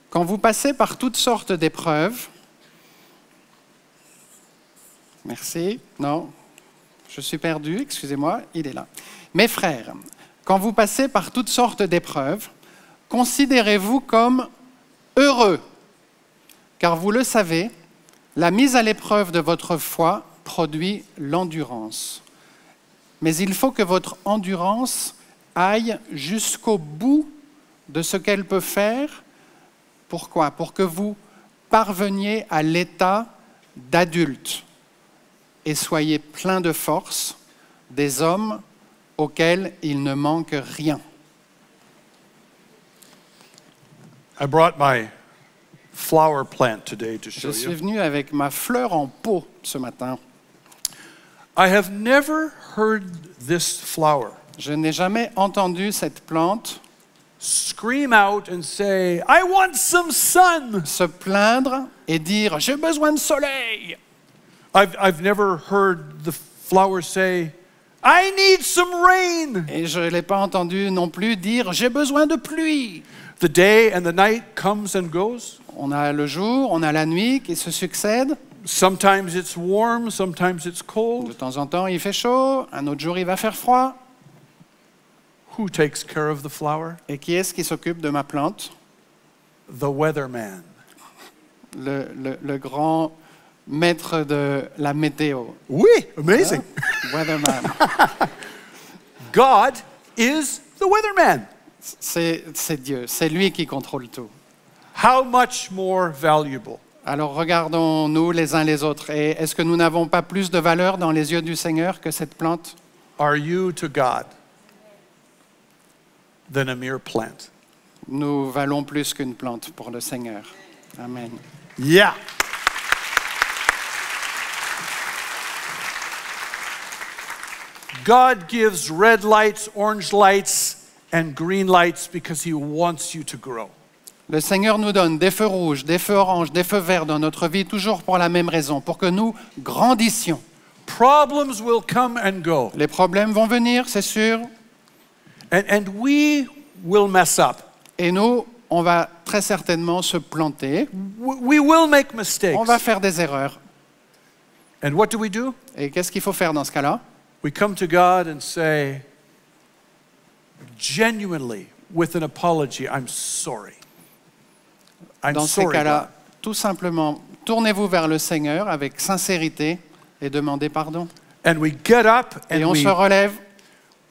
quand vous passez par toutes sortes d'épreuves, merci, non, je suis perdu, excusez-moi, il est là. Mes frères, quand vous passez par toutes sortes d'épreuves, considérez-vous comme heureux, car vous le savez, la mise à l'épreuve de votre foi produit l'endurance. Mais il faut que votre endurance aille jusqu'au bout de ce qu'elle peut faire. Pourquoi? Pour que vous parveniez à l'état d'adulte et soyez plein de force, des hommes auxquels il ne manque rien. I brought my flower plant today to Je show suis you. venu avec ma fleur en pot ce matin. I have never heard this flower Je n'ai jamais entendu cette plante scream out and say, I want some sun. se plaindre et dire « J'ai besoin de soleil ». I've never heard the flower say, I need some rain. Et je ne l'ai pas entendu non plus dire « j'ai besoin de pluie ». The day and the night comes and goes. On a le jour, on a la nuit qui se succèdent. Sometimes it's warm, sometimes it's De cold. temps en temps, il fait chaud, un autre jour, il va faire froid. Who takes care of the flower? Et qui est-ce qui s'occupe de ma plante? The weatherman. Le grand maître de la météo. Oui, amazing. Weatherman. God is the weatherman. C'est Dieu, c'est lui qui contrôle tout. How much more valuable Alors regardons-nous les uns les autres. Et est-ce que nous n'avons pas plus de valeur dans les yeux du Seigneur que cette plante? are you to God than a mere plant? Nous valons plus qu'une plante pour le Seigneur. Amen. Yeah. God gives red lights, orange lights, and green lights because He wants you to grow. Le Seigneur nous donne des feux rouges, des feux oranges, des feux verts dans notre vie, toujours pour la même raison, pour que nous grandissions. Problems will come and go, Les problèmes vont venir, c'est sûr, and we will mess up. et nous, on va très certainement se planter, We will make mistakes. on va faire des erreurs. And what do? Et qu'est-ce qu'il faut faire dans ce cas-là? We come to God and say, genuinely, with an apology, I'm sorry. I'm Dans ces sorry, cas-là, God. tout simplement, tournez-vous vers le Seigneur avec sincérité et demandez pardon. And we get up Et and on se relève.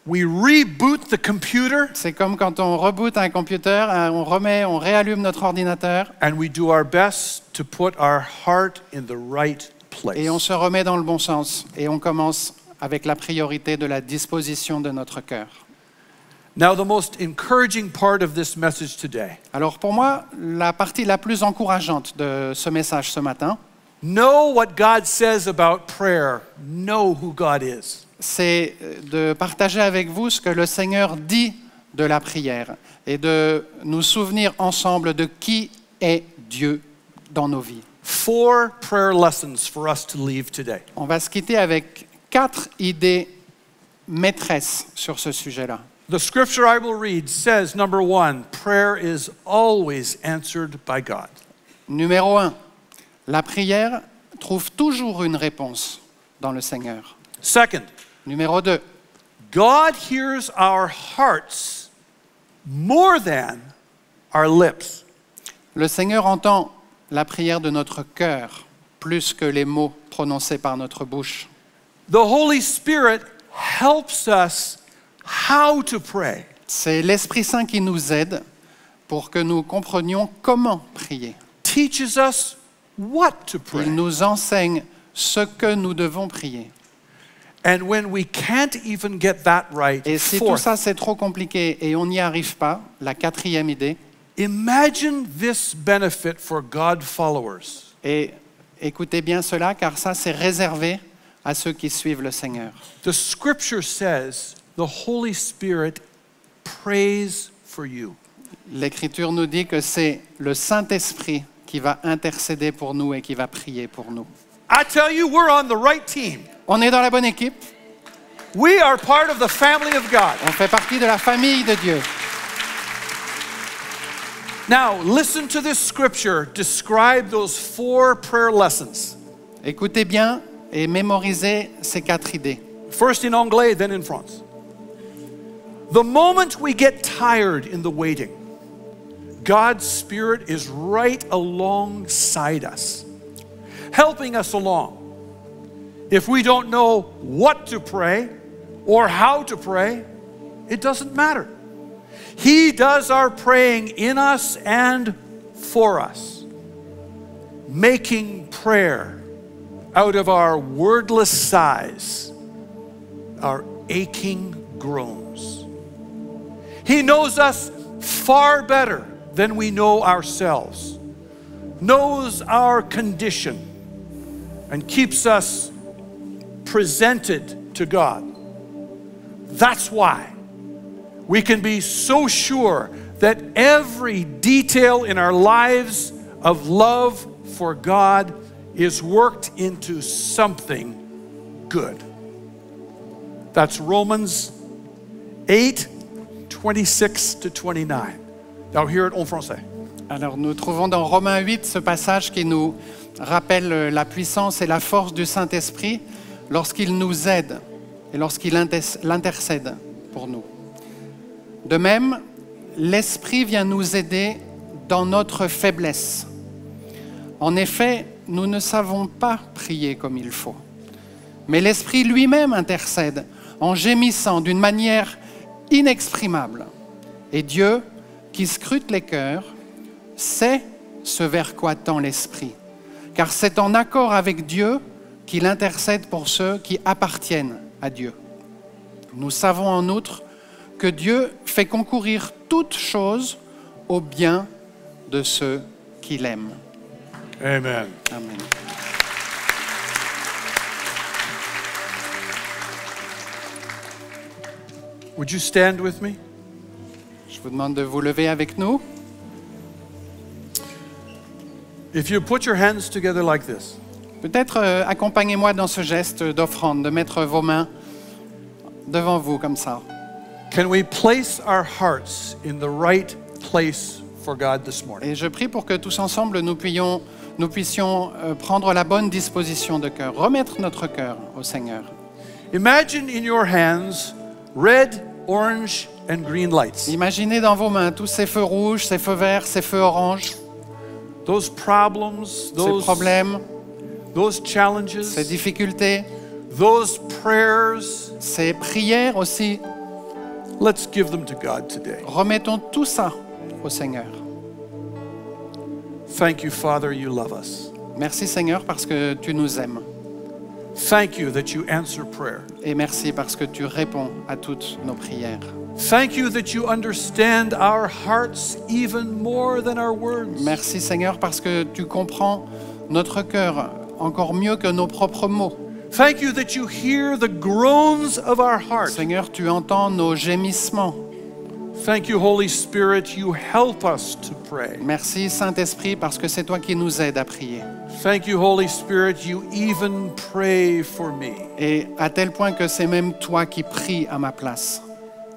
we reboot the computer C'est comme quand on reboot un computer, on réallume notre ordinateur and we do our best to put our heart in the right place. et on se remet dans le bon sens. Et on commence avec la priorité de la disposition de notre cœur. Now, the most encouraging part of this message today, Alors pour moi, la partie la plus encourageante de ce message ce matin, know what God says about prayer, know who God is. c'est de partager avec vous ce que le Seigneur dit de la prière et de nous souvenir ensemble de qui est Dieu dans nos vies. 4 prayer lessons for us to leave today. On va se quitter avec 4 idées maîtresses sur ce sujet-là. The scripture I will read says, number 1, prayer is always answered by God. Numéro 1, la prière trouve toujours une réponse dans le Seigneur. Second, Numéro 2, God hears our hearts more than our lips. le Seigneur entend la prière de notre cœur plus que les mots prononcés par notre bouche. The Holy Spirit helps us how to pray. C'est l'Esprit Saint qui nous aide pour que nous comprenions comment prier. Teaches us what to pray. Il nous enseigne ce que nous devons prier. And when we can't even get that right, Et si tout fourth, ça c'est trop compliqué et on n'y arrive pas, la 4e idée, imagine this benefit for God followers. et écoutez bien cela car ça c'est réservé à ceux qui suivent le Seigneur. The scripture says the Holy Spirit prays for you. L'Écriture nous dit que c'est le Saint-Esprit qui va intercéder pour nous et qui va prier pour nous. I tell you, we're on the right team. On est dans la bonne équipe, We are part of the family of God. on fait partie de la famille de Dieu. Now, listen to this scripture describe those 4 prayer lessons. Écoutez bien et mémorisez ces 4 idées. First in anglais, then in France. The moment we get tired in the waiting, God's Spirit is right alongside us, helping us along. If we don't know what to pray or how to pray, it doesn't matter. He does our praying in us and for us, making prayer out of our wordless sighs, our aching groans. He knows us far better than we know ourselves, knows our condition, and keeps us presented to God. That's why we can be so sure that every detail in our lives of love for God is worked into something good. That's Romans 8, 26 to 29. Now hear it en français. Alors nous trouvons dans Romains 8 ce passage qui nous rappelle la puissance et la force du Saint-Esprit lorsqu'il nous aide et lorsqu'il intercède pour nous. De même, l'Esprit vient nous aider dans notre faiblesse. En effet, nous ne savons pas prier comme il faut. Mais l'Esprit lui-même intercède en gémissant d'une manière inexprimable. Et Dieu, qui scrute les cœurs, sait ce vers quoi tend l'Esprit. Car c'est en accord avec Dieu qu'il intercède pour ceux qui appartiennent à Dieu. Nous savons en outre que Dieu fait concourir toutes choses au bien de ceux qui l'aiment. Amen. Amen. Would you stand with me? Je vous demande de vous lever avec nous. If you put your hands together like this, Peut-être accompagnez-moi dans ce geste d'offrande, de mettre vos mains devant vous comme ça. can we place our hearts in the right place for God this morning? Et je prie pour que tous ensemble nous puissions prendre la bonne disposition de cœur, remettre notre cœur au Seigneur. Imagine in your hands red, orange, and green lights. Imaginez dans vos mains tous ces feux rouges, ces feux verts, ces feux oranges, Those problems, ces problèmes, those ces challenges, difficultés, those prayers. ces prières aussi. Let's give them to God today. Remettons tout ça au Seigneur. Thank you, Father, you love us. Merci Seigneur parce que tu nous aimes. Thank you that you answer prayer. Et merci parce que tu réponds à toutes nos prières. Thank you that you understand our hearts even more than our words. Merci Seigneur parce que tu comprends notre cœur encore mieux que nos propres mots. Thank you that you hear the groans of our heart. Seigneur, tu entends nos gémissements. Thank you, Holy Spirit, you help us to pray. Merci Saint-Esprit parce que c'est toi qui nous aides à prier. Thank you, Holy Spirit, you even pray for me. Et à tel point que c'est même toi qui pries à ma place.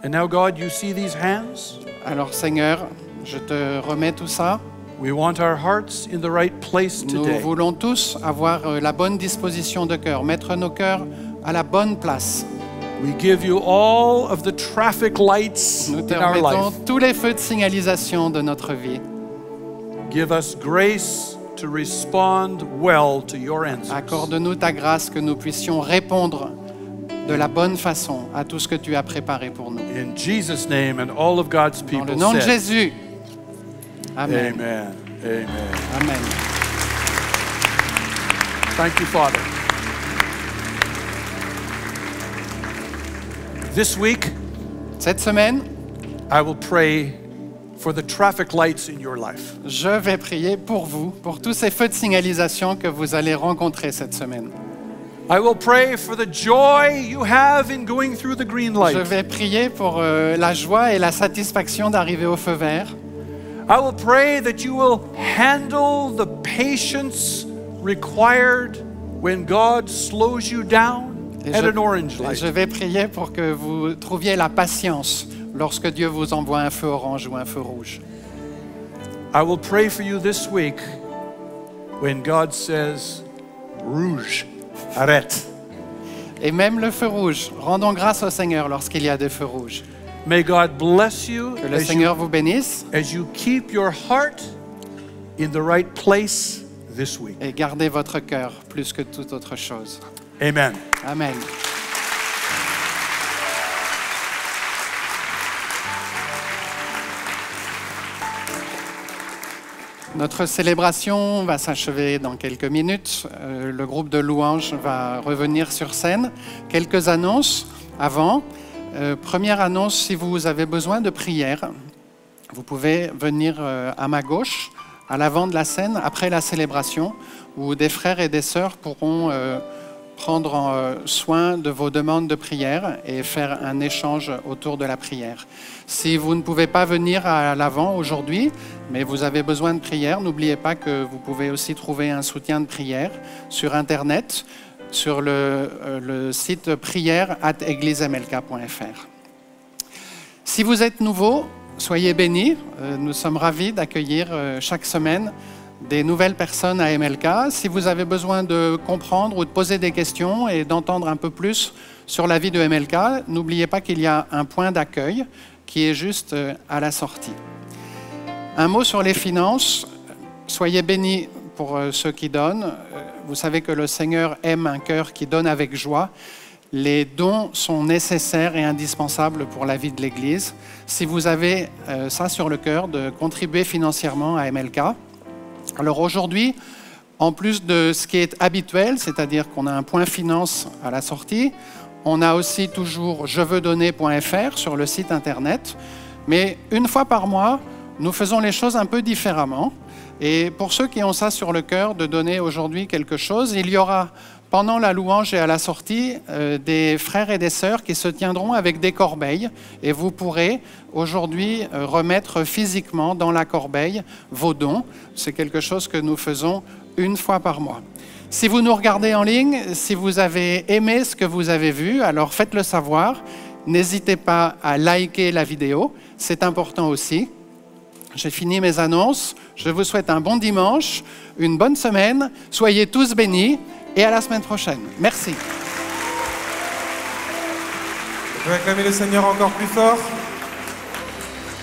And now, God, you see these hands? Alors Seigneur, je te remets tout ça. We want our hearts in the right place Nous today. voulons tous avoir la bonne disposition de cœur, mettre nos cœurs à la bonne place. We give you all of the traffic lights Nous te in our remettons life. tous les feux de signalisation de notre vie. Give us grace to respond well to your answers. Accorde-nous ta grâce que nous puissions répondre de la bonne façon à tout ce que tu as préparé pour nous. In Jesus' name, and all of God's Dans people le nom de said, Jésus. Amen. Amen. Amen. Amen. Thank you, Father. This week, Cette semaine, I will pray for the traffic lights in your life. je vais prier pour vous, pour tous ces feux de signalisation que vous allez rencontrer cette semaine. I will pray for the joy you have in going through the green Je light. vais prier pour la joie et la satisfaction d'arriver au feu vert. I will pray that you will handle the patience required when God slows you down Et at an orange je light. vais prier pour que vous trouviez la patience lorsque Dieu vous envoie un feu orange ou un feu rouge. I will pray for you this week when God says, rouge, arrête. Et même le feu rouge, rendons grâce au Seigneur lorsqu'il y a des feux rouges. May God bless you Que le Seigneur vous bénisse as you keep your heart in the right place this week. et gardez votre cœur plus que toute autre chose. Amen. Amen. Notre célébration va s'achever dans quelques minutes. Le groupe de louanges va revenir sur scène. Quelques annonces avant. Première annonce, si vous avez besoin de prière, vous pouvez venir à ma gauche, à l'avant de la scène, après la célébration, où des frères et des sœurs pourront prendre soin de vos demandes de prière et faire un échange autour de la prière. Si vous ne pouvez pas venir à l'avant aujourd'hui, mais vous avez besoin de prière, n'oubliez pas que vous pouvez aussi trouver un soutien de prière sur Internet. sur le site prière@églisemlk.fr. Si vous êtes nouveau, soyez bénis. Nous sommes ravis d'accueillir chaque semaine des nouvelles personnes à MLK. Si vous avez besoin de comprendre ou de poser des questions et d'entendre un peu plus sur la vie de MLK, n'oubliez pas qu'il y a un point d'accueil qui est juste à la sortie. Un mot sur les finances. Soyez bénis pour ceux qui donnent. Vous savez que le Seigneur aime un cœur qui donne avec joie. Les dons sont nécessaires et indispensables pour la vie de l'Église. Si vous avez ça sur le cœur, de contribuer financièrement à MLK. Alors aujourd'hui, en plus de ce qui est habituel, c'est-à-dire qu'on a un point finance à la sortie, on a aussi toujours jeveudonner.fr sur le site internet. Mais une fois par mois, nous faisons les choses un peu différemment. Et pour ceux qui ont ça sur le cœur de donner aujourd'hui quelque chose, il y aura pendant la louange et à la sortie des frères et des sœurs qui se tiendront avec des corbeilles. Et vous pourrez aujourd'hui remettre physiquement dans la corbeille vos dons. C'est quelque chose que nous faisons une fois par mois. Si vous nous regardez en ligne, si vous avez aimé ce que vous avez vu, alors faites-le savoir. N'hésitez pas à liker la vidéo, c'est important aussi. J'ai fini mes annonces. Je vous souhaite un bon dimanche, une bonne semaine. Soyez tous bénis et à la semaine prochaine. Merci. On peut acclamer le Seigneur encore plus fort.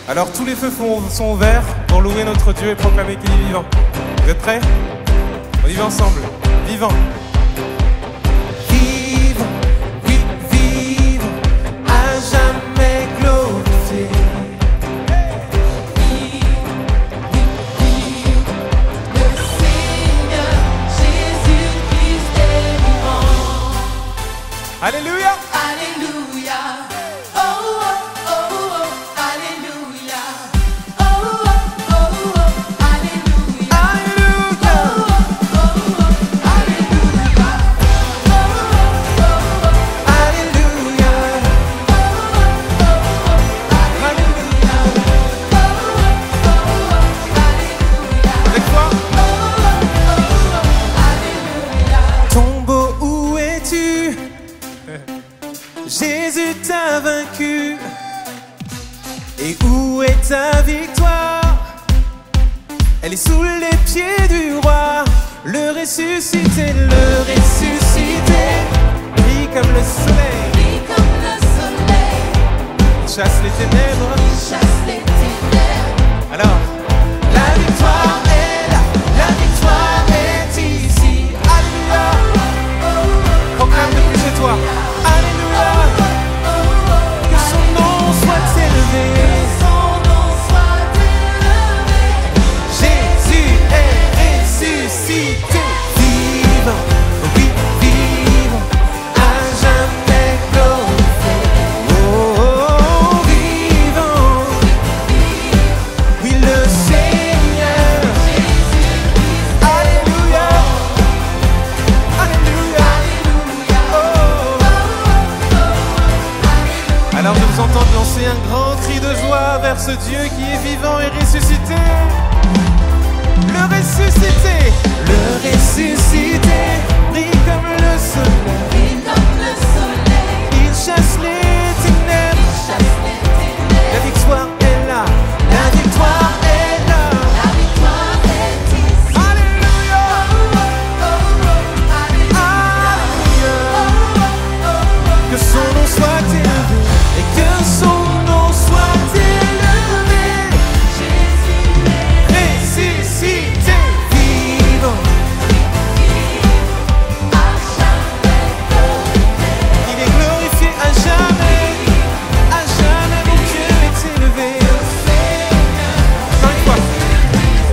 Alors tous les feux sont ouverts pour louer notre Dieu et proclamer qu'il est vivant. Vous êtes prêts? On y va ensemble. Vivant. Vivant, oui, vivant, à jamais glorifié. Alléluia! Alléluia! Oh, oh, oh, oh, Alléluia! Oh, oh, oh, oh, Alléluia! Alléluia! Oh, oh, oh, Alléluia! Oh, oh, oh, Alléluia! Alléluia! Avec toi? Alléluia! Tombeau, où es-tu? Jésus t'a vaincu. Et où est ta victoire? Elle est sous les pieds du roi. Le ressuscité, brille comme le soleil. Brille comme le soleil, Chasse les ténèbres. chasse les ténèbres. Alors, la victoire est là, la victoire est ici. Alléluia. Proclame depuis chez toi. Alléluia. Que son nom soit élevé. Son nom soit élevé. Jésus est ressuscité. Vivant, oui, vivant, à jamais glorifié. Oh, oh, oh, vivant. Oui, le Seigneur. Alléluia. Alléluia. Oh. Alors je vous entends lancer un grand cri de joie vers ce Dieu qui est vivant et ressuscité. Le ressuscité. Le ressuscité brille comme le soleil. Brille comme le soleil, Il chasse les ténèbres. chasse les ténèbres. La victoire est là. La victoire est là. La victoire est ici. Alléluia. Alléluia. Alléluia. Que son nom soit élevé. Et que son nom soit élevé. Jésus est Ressuscité. Vivant. à jamais glorifié. Il est glorifié à jamais. À jamais mon Dieu est élevé. Cinq fois.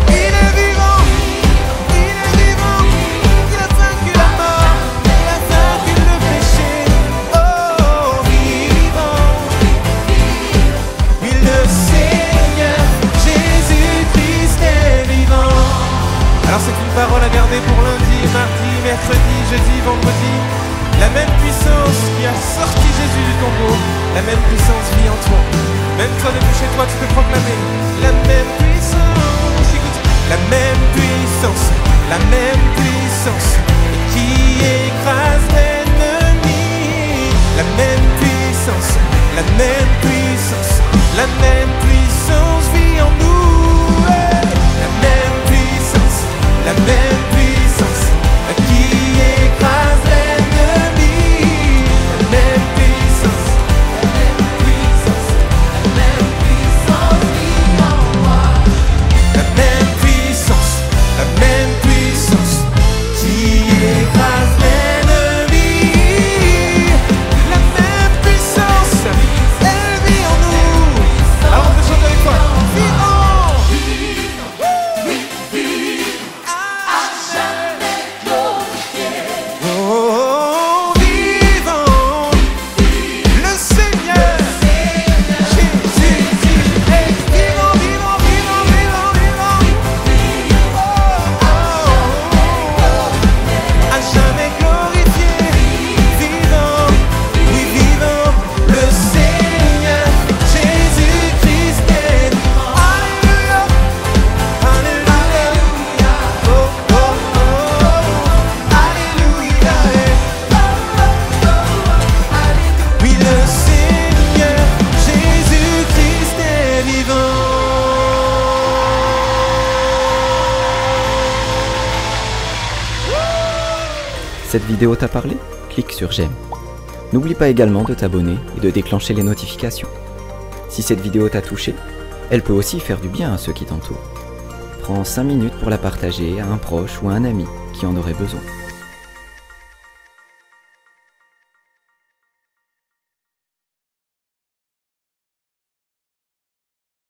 Il est vivant. Il est vivant. Il a vaincu la mort. Il a vaincu le péché. Oh, vivant. Oui, le Seigneur Jésus-Christ est vivant. Alors c'est une parole à garder pour lundi, mardi, mercredi, jeudi, vendredi. La même puissance qui a sorti Jésus du tombeau, la même puissance vit en toi. Même toi depuis chez toi, tu peux proclamer la même puissance. Écoute, la même puissance qui écrase l'ennemi. La même puissance, la même puissance, la même puissance vit en nous. La même puissance, la même puissance qui écrase l'ennemi. La même puissance, la même puissance, la même puissance vit en moi. La même puissance, la même puissance qui écrase l'ennemi. La même puissance, elle vit en nous. Alors on peut chanter avec toi. Vivant. Oh, vivant, le Seigneur, Jésus est vivant, vivant, vivant, vivant, vivant. À jamais glorifié, vivant, oui vivant, le Seigneur, Jésus-Christ est vivant. Alléluia, Alléluia, oh, oh, oh, Alléluia, oui le Seigneur, Jésus-Christ est vivant. Cette vidéo t'a parlé? Clique sur j'aime. N'oublie pas également de t'abonner et de déclencher les notifications. Si cette vidéo t'a touché, elle peut aussi faire du bien à ceux qui t'entourent. Prends 5 minutes pour la partager à un proche ou à un ami qui en aurait besoin.